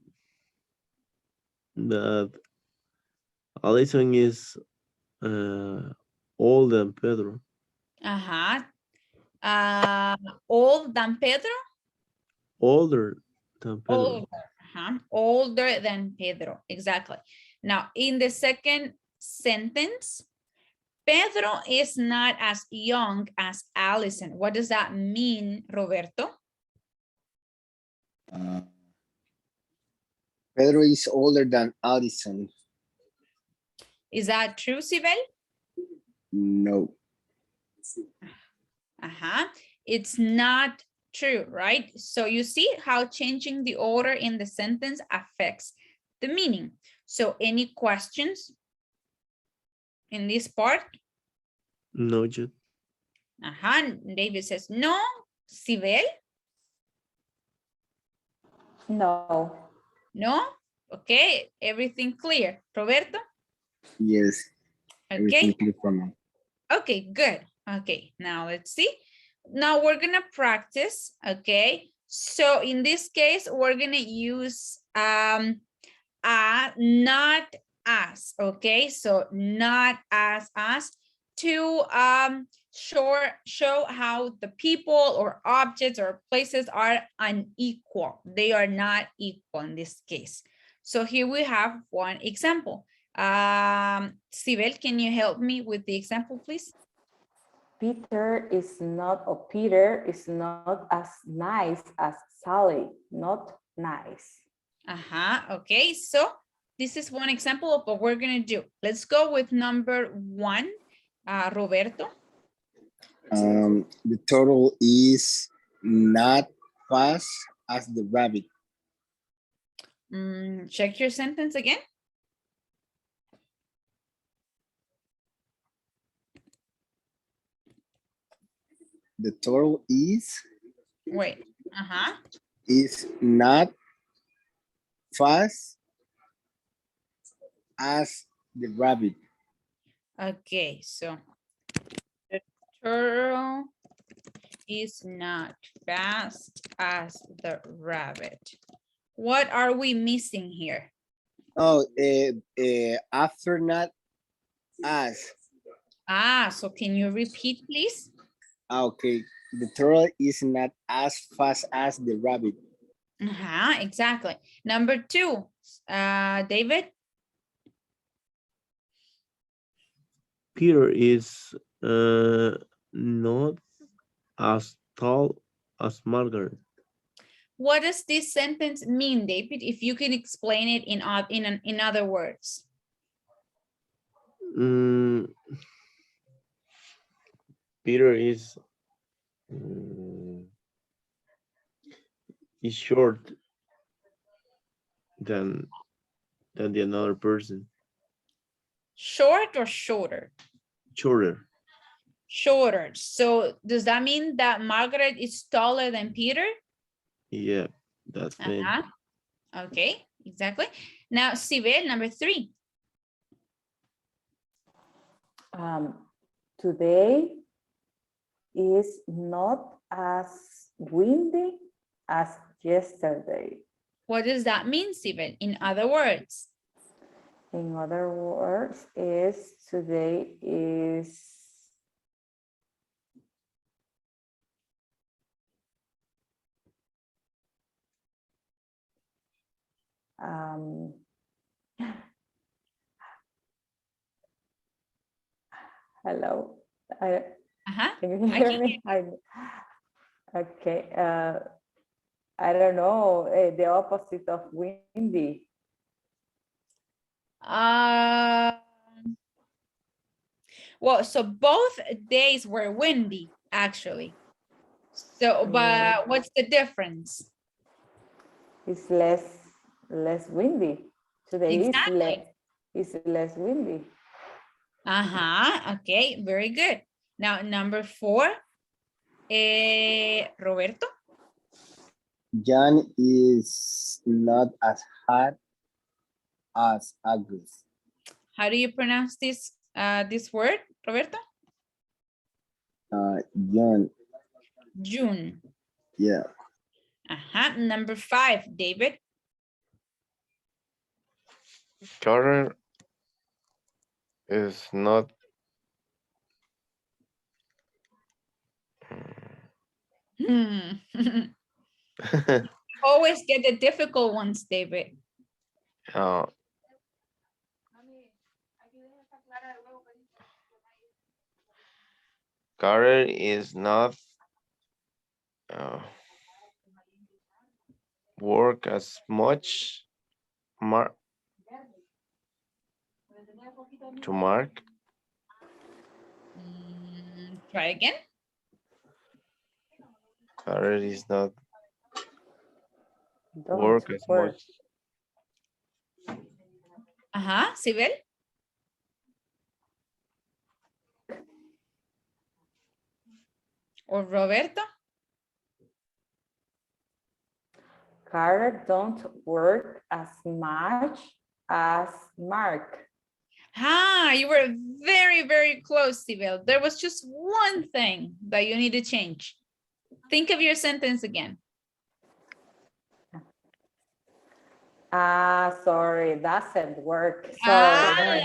Allison is older than Pedro. Old than Pedro? Older than Pedro. Older than Pedro, exactly. Now, in the second sentence, Pedro is not as young as Allison. What does that mean, Roberto? Pedro is older than Allison. Is that true, Sibel? No. It's not true, right? So you see how changing the order in the sentence affects the meaning. So any questions in this part? No, Jude. David says no. Sibel? No. No? Okay, everything clear. Roberto? Yes. Okay. Clear for me. Okay, good. Okay, now let's see. Now we're gonna practice, okay? So in this case, we're gonna use not as, okay? So not as to show how the people or objects or places are unequal. They are not equal in this case. So here we have one example. Sibel, can you help me with the example, please? Peter is not, or Peter is not as nice as Sally. Not nice. Okay, so this is one example of what we're gonna do. Let's go with number 1, Roberto. The turtle is not fast as the rabbit. Check your sentence again. The turtle is Wait, not fast as the rabbit. Okay, so the turtle is not fast as the rabbit. What are we missing here? Oh, after not as. So can you repeat, please? Okay, the turtle is not as fast as the rabbit. Exactly. Number 2, David. Peter is not as tall as Margaret. What does this sentence mean, David? If you can explain it in other words. Peter is short than the another person. Short or shorter? Shorter. Shorter. So does that mean that Margaret is taller than Peter? Yeah, that's it. Okay, exactly. Now, Sibel, number 3. Today is not as windy as yesterday. What does that mean, Sibel? In other words? In other words, is today is hello. Can you hear me? Okay. I don't know. The opposite of windy. Well, so both days were windy, actually. So, but what's the difference? It's less windy. Today Exactly. is less windy. Okay, very good. Now, number 4, Roberto. John is not as hot as August. How do you pronounce this word, Roberto? John. June. Yeah. Number 5, David. Karen is not Always get the difficult ones, David. Karen is not work as much to mark. Try again. Karen is not Don't work as much. Sibel. Or Roberto. Carter don't work as much as Mark. You were very, very close, Sibel. There was just one thing that you need to change. Think of your sentence again. Sorry, doesn't work. Sorry.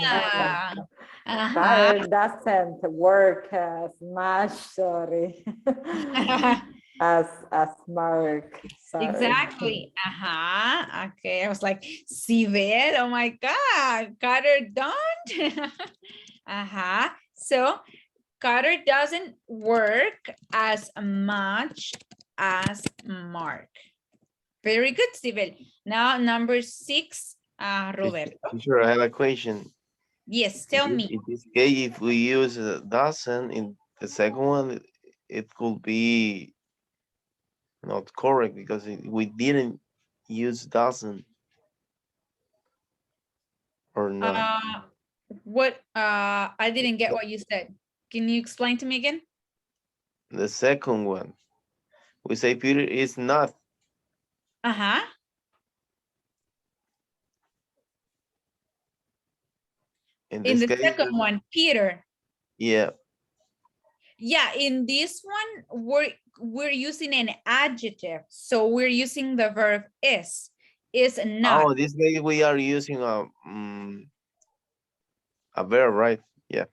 Carter doesn't work as much, sorry, as Mark. Sorry. Exactly. Okay. I was like, Sibel, oh my God, Carter don't. So Carter doesn't work as much as Mark. Very good, Sibel. Now number 6, Roberto. Teacher, I have a question. Yes, tell me. In this case, if we use doesn't in the second one, it could be not correct because we didn't use doesn't or not. I didn't get what you said. Can you explain to me again? The second one, we say Peter is not. In In this the case, second one, Peter. yeah. Yeah, in this one, we're using an adjective. So we're using the verb is not. Oh, this case we are using a verb, right? Yeah.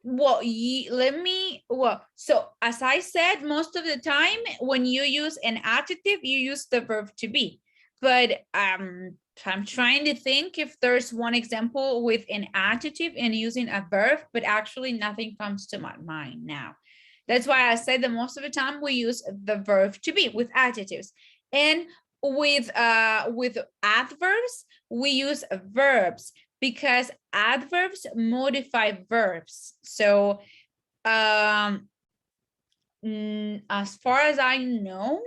Well, so as I said, most of the time when you use an adjective, you use the verb to be. But I'm trying to think if there's one example with an adjective and using a verb, but actually nothing comes to my mind now. That's why I said that most of the time we use the verb to be with adjectives. And with adverbs, we use verbs because adverbs modify verbs. So as far as I know,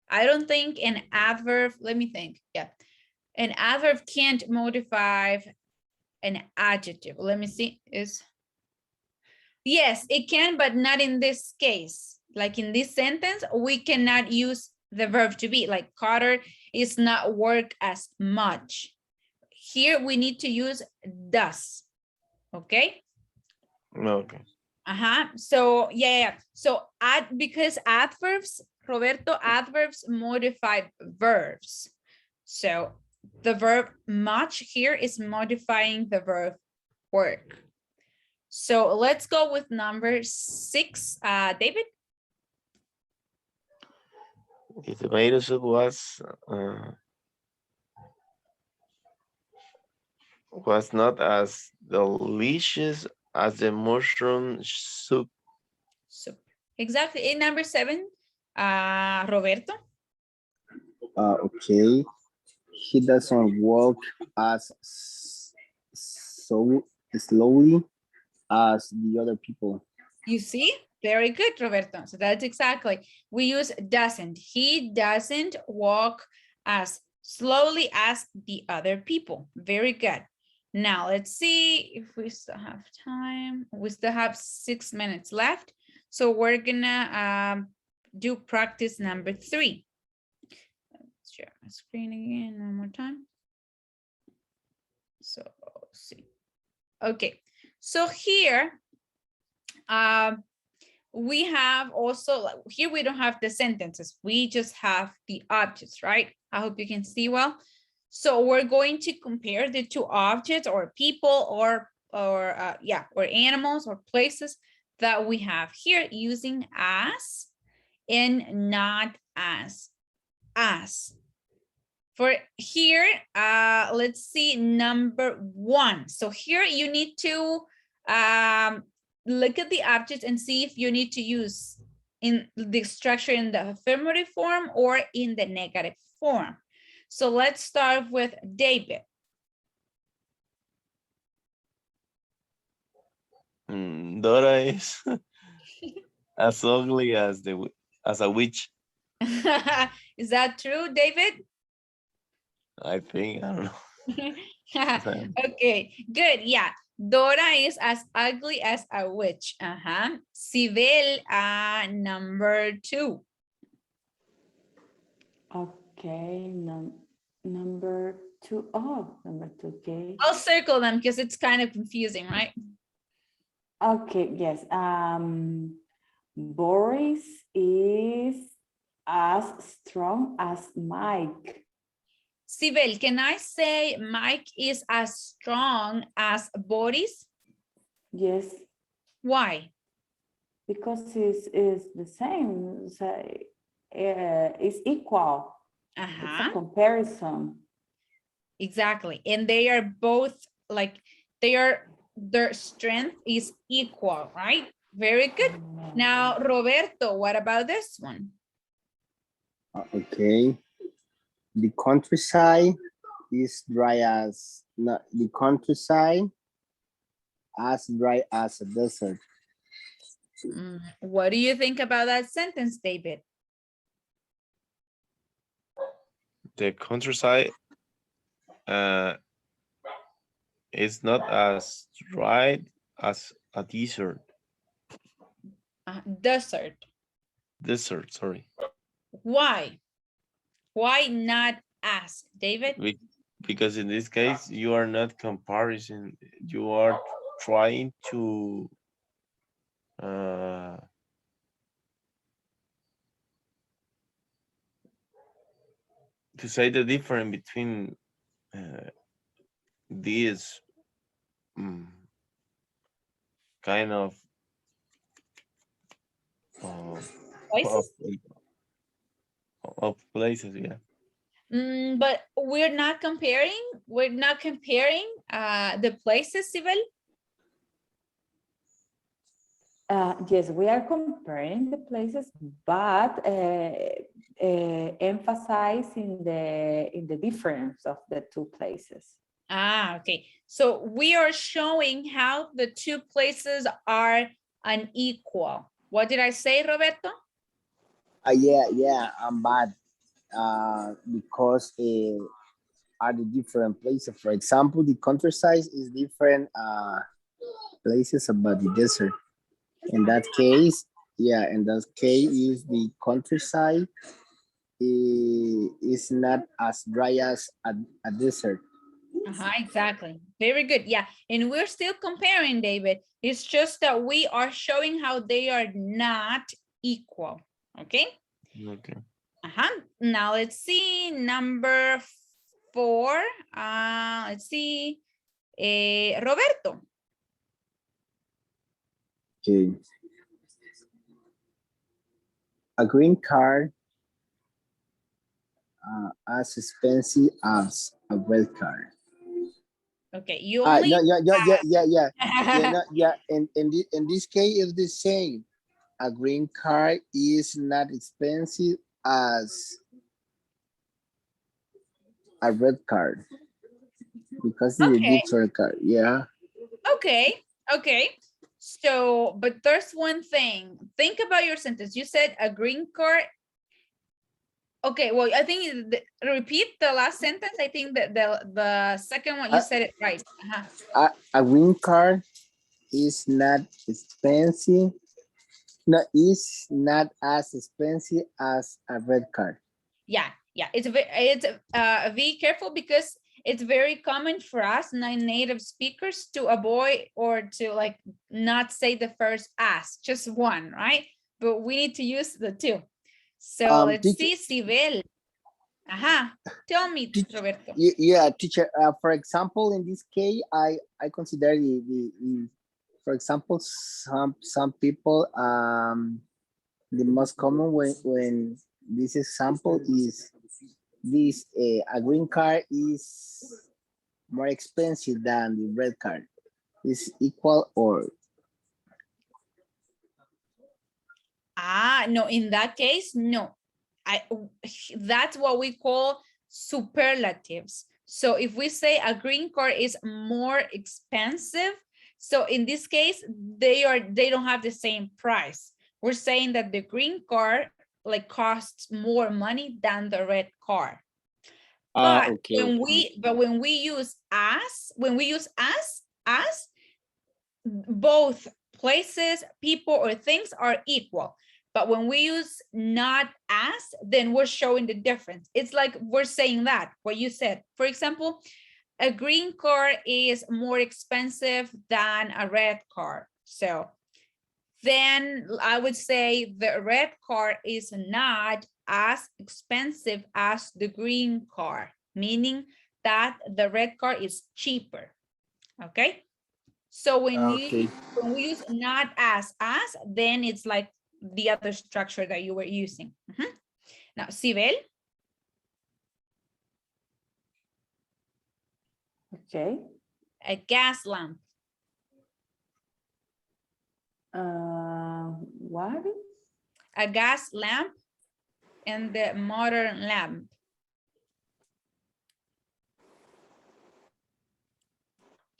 I don't think an adverb, let me think. Yeah. An adverb can't modify an adjective. Let me see. Yes, it can, but not in this case. Like in this sentence, we cannot use the verb to be. Like Carter is not work as much. Here we need to use does. Okay. Okay. So yeah. So because adverbs, Roberto, adverbs modify verbs. So the verb much here is modifying the verb work. So let's go with number 6, David. The tomato soup was not as delicious as the mushroom soup. Exactly. In number 7, Roberto. Okay. He doesn't walk as so slowly as the other people. You see? Very good, Roberto. So that's exactly. We use doesn't. He doesn't walk as slowly as the other people. Very good. Now let's see if we still have time. We still have 6 minutes left. So we're gonna do practice number 3. Let's share my screen again one more time. So let's see. Okay, so here we have also, here we don't have the sentences, we just have the objects, right? I hope you can see well. So we're going to compare the two objects or people or animals or places that we have here using as and not as. For here, let's see number 1. So here you need to look at the object and see if you need to use in the structure in the affirmative form or in the negative form. So let's start with David. Dora is as ugly as a witch. Is that true, David? I think, I don't know. Okay, good. Yeah, Dora is as ugly as a witch. Sibel, number 2. Okay, number 2. Oh, number 2. Okay. I'll circle them because it's kind of confusing, right? Okay. Yes. Boris is as strong as Mike. Sibel, can I say Mike is as strong as Boris? Yes, Why? because it's the same. So, it's equal. It's a Uh-huh. comparison. Exactly. And they are both like their strength is equal, right? Very good. Now, Roberto, what about this one? Okay. The countryside is dry as no, the countryside as dry as a desert. What do you think about that sentence, David? The countryside is not as dry as a desert. Desert. Desert, sorry. Why? Why not as, David? Because in this case, you are not comparison. You are trying to say the difference between these kind of Places? of places, yeah. But we're not comparing. We're not comparing the places, Sibel. Yes, we are comparing the places, but emphasizing the difference of the two places. Okay. So we are showing how the two places are unequal. What did I say, Roberto? Yeah, I'm bad. Because are the different places. For example, the countryside is different places about the desert. In that case, is the countryside is not as dry as a desert. Exactly. Very good. Yeah. And we're still comparing, David. It's just that we are showing how they are not equal. Okay. Okay. Now let's see number 4. Let's see. Roberto. Okay. A green card as expensive as a red card. Okay, you only In this case, it's the same. A green card is not expensive as a red card because it's a different card. Yeah. Okay. So, but there's one thing. Think about your sentence. You said a green card. Okay, well, I think repeat the last sentence. I think that the second one you said it right. A green card is not expensive. No, is not as expensive as a red card. Yeah. It's be careful because it's very common for us non-native speakers to avoid or to like not say the first as, just one, right? But we need to use the two. So let's see, Sibel. Tell me, Roberto. Yeah, teacher. For example, in this case, I consider the for example, some people the most common when this example is this a green card is more expensive than the red card. Is equal or no, in that case, no. That's what we call superlatives. So if we say a green card is more expensive, so in this case, they don't have the same price. We're saying that the green card like costs more money than the red card. But when we use as, both places, people, or things are equal. But when we use not as, then we're showing the difference. It's like we're saying that, what you said. For example, a green car is more expensive than a red car. So then I would say the red car is not as expensive as the green car, meaning that the red car is cheaper. Okay. So when Okay. we use not as, then it's like the other structure that you were using. Now, Sibel, Okay. a gas lamp. What? A gas lamp and the modern lamp.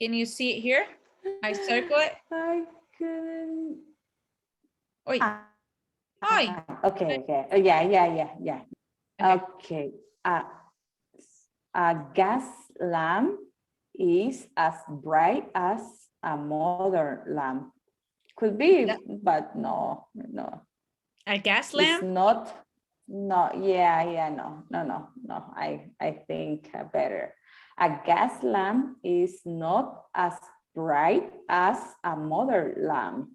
Can you see it here? I circle it. I couldn't. Oi. Oi. Okay, okay. Yeah. Okay. A gas lamp is as bright as a modern lamp. Could be, but no. A gas It's lamp? not. No, yeah, no. I think better. A gas lamp is not as bright as a modern lamp.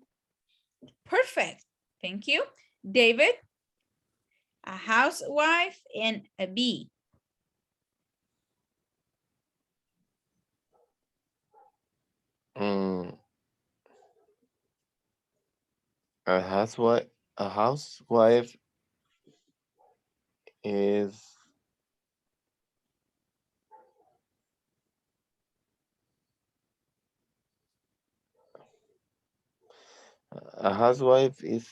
Perfect. Thank you. David, a housewife and a bee. A housewife is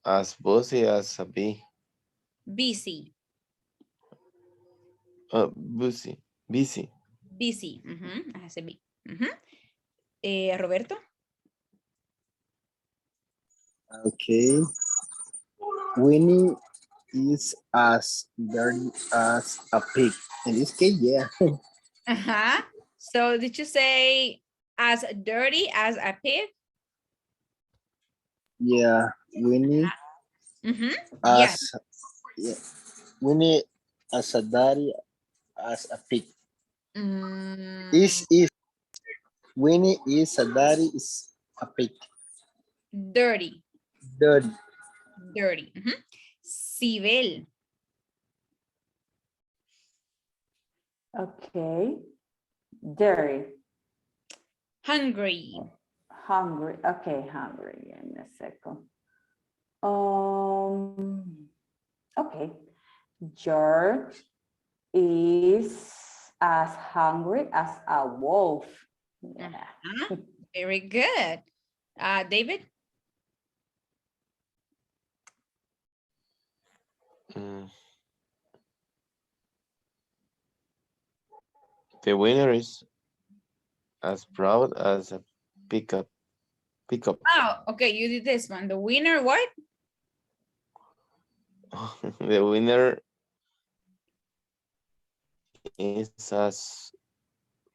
as busy as a bee. Busy. Busy. Busy. As a bee. Roberto. Okay. Winnie is as dirty as a pig. In this case, yeah. So did you say as dirty as a pig? Yeah. Winnie Yes. as yeah. Winnie as a dirty as a pig. Is Winnie is a dirty is a pig. Dirty. Dirty. Dirty. Sibel. Okay. Dirty. Hungry. Hungry. Okay, hungry in a second. Okay. George is as hungry as a wolf. Yeah. Very good. David? The winner is as proud as a pickup. Oh, okay, you did this one. The winner, what? The winner is as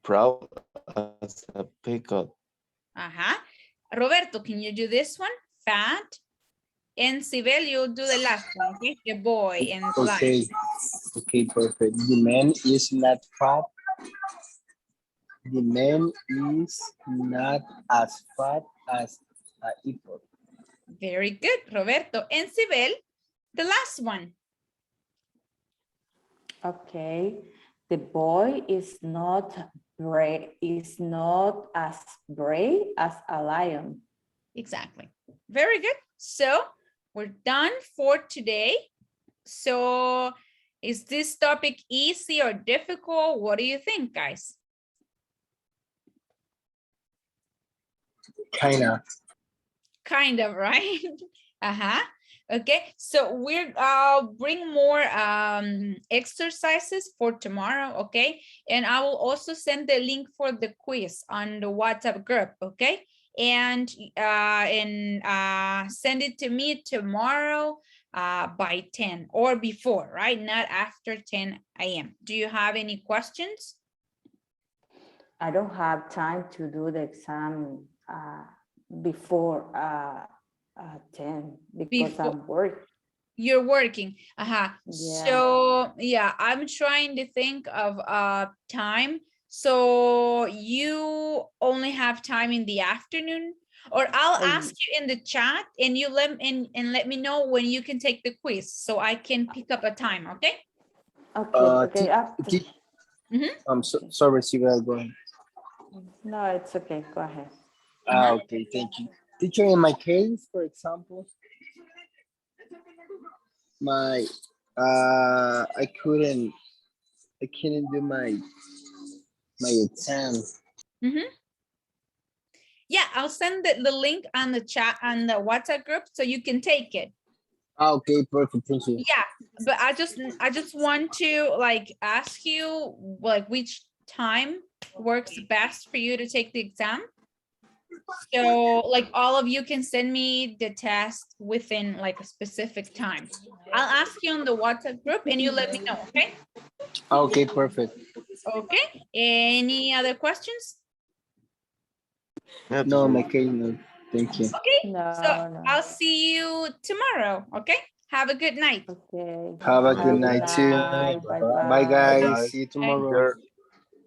proud as a pickup. Roberto, can you do this one? Fat. And Sibel, you'll do the last one, okay? The boy and the Okay. lion. Okay, perfect. The man is not fat. The man is not as fat as an apple. Very good, Roberto. And Sibel, the last one. Okay. The boy is not as brave as a lion. Exactly. Very good. So we're done for today. So is this topic easy or difficult? What do you think, guys? Kind of, right? Okay, so I'll bring more exercises for tomorrow, okay? And I will also send the link for the quiz on the WhatsApp group, okay? And send it to me tomorrow by 10 or before, right? Not after 10 a.m. Do you have any questions? I don't have time to do the exam before 10 because I'm working. You're working. Yeah. So yeah, I'm trying to think of time. So you only have time in the afternoon, or I'll ask you in the chat and you let me know when you can take the quiz so I can pick up a time, okay? Okay. I'm sorry, Sibel, go ahead. No, it's okay. Go ahead. Okay, thank you. Teacher, in my case, for example, my I couldn't do my exam. Mhm. Yeah, I'll send the link on the chat on the WhatsApp group so you can take it. Okay, perfect. Thank you. Yeah, but I just want to like ask you like which time works best for you to take the exam. So like all of you can send me the test within like a specific time. I'll ask you on the WhatsApp group and you let me know, okay? Okay, perfect. Okay, any other questions? Yeah, No, teacher. my case, no. Thank you. Okay, No, so no. I'll see you tomorrow, okay? Have a good night. Okay. Have a Have good a good night too. night. Bye Bye, bye. guys. Bye. See you Bye. tomorrow. Teacher.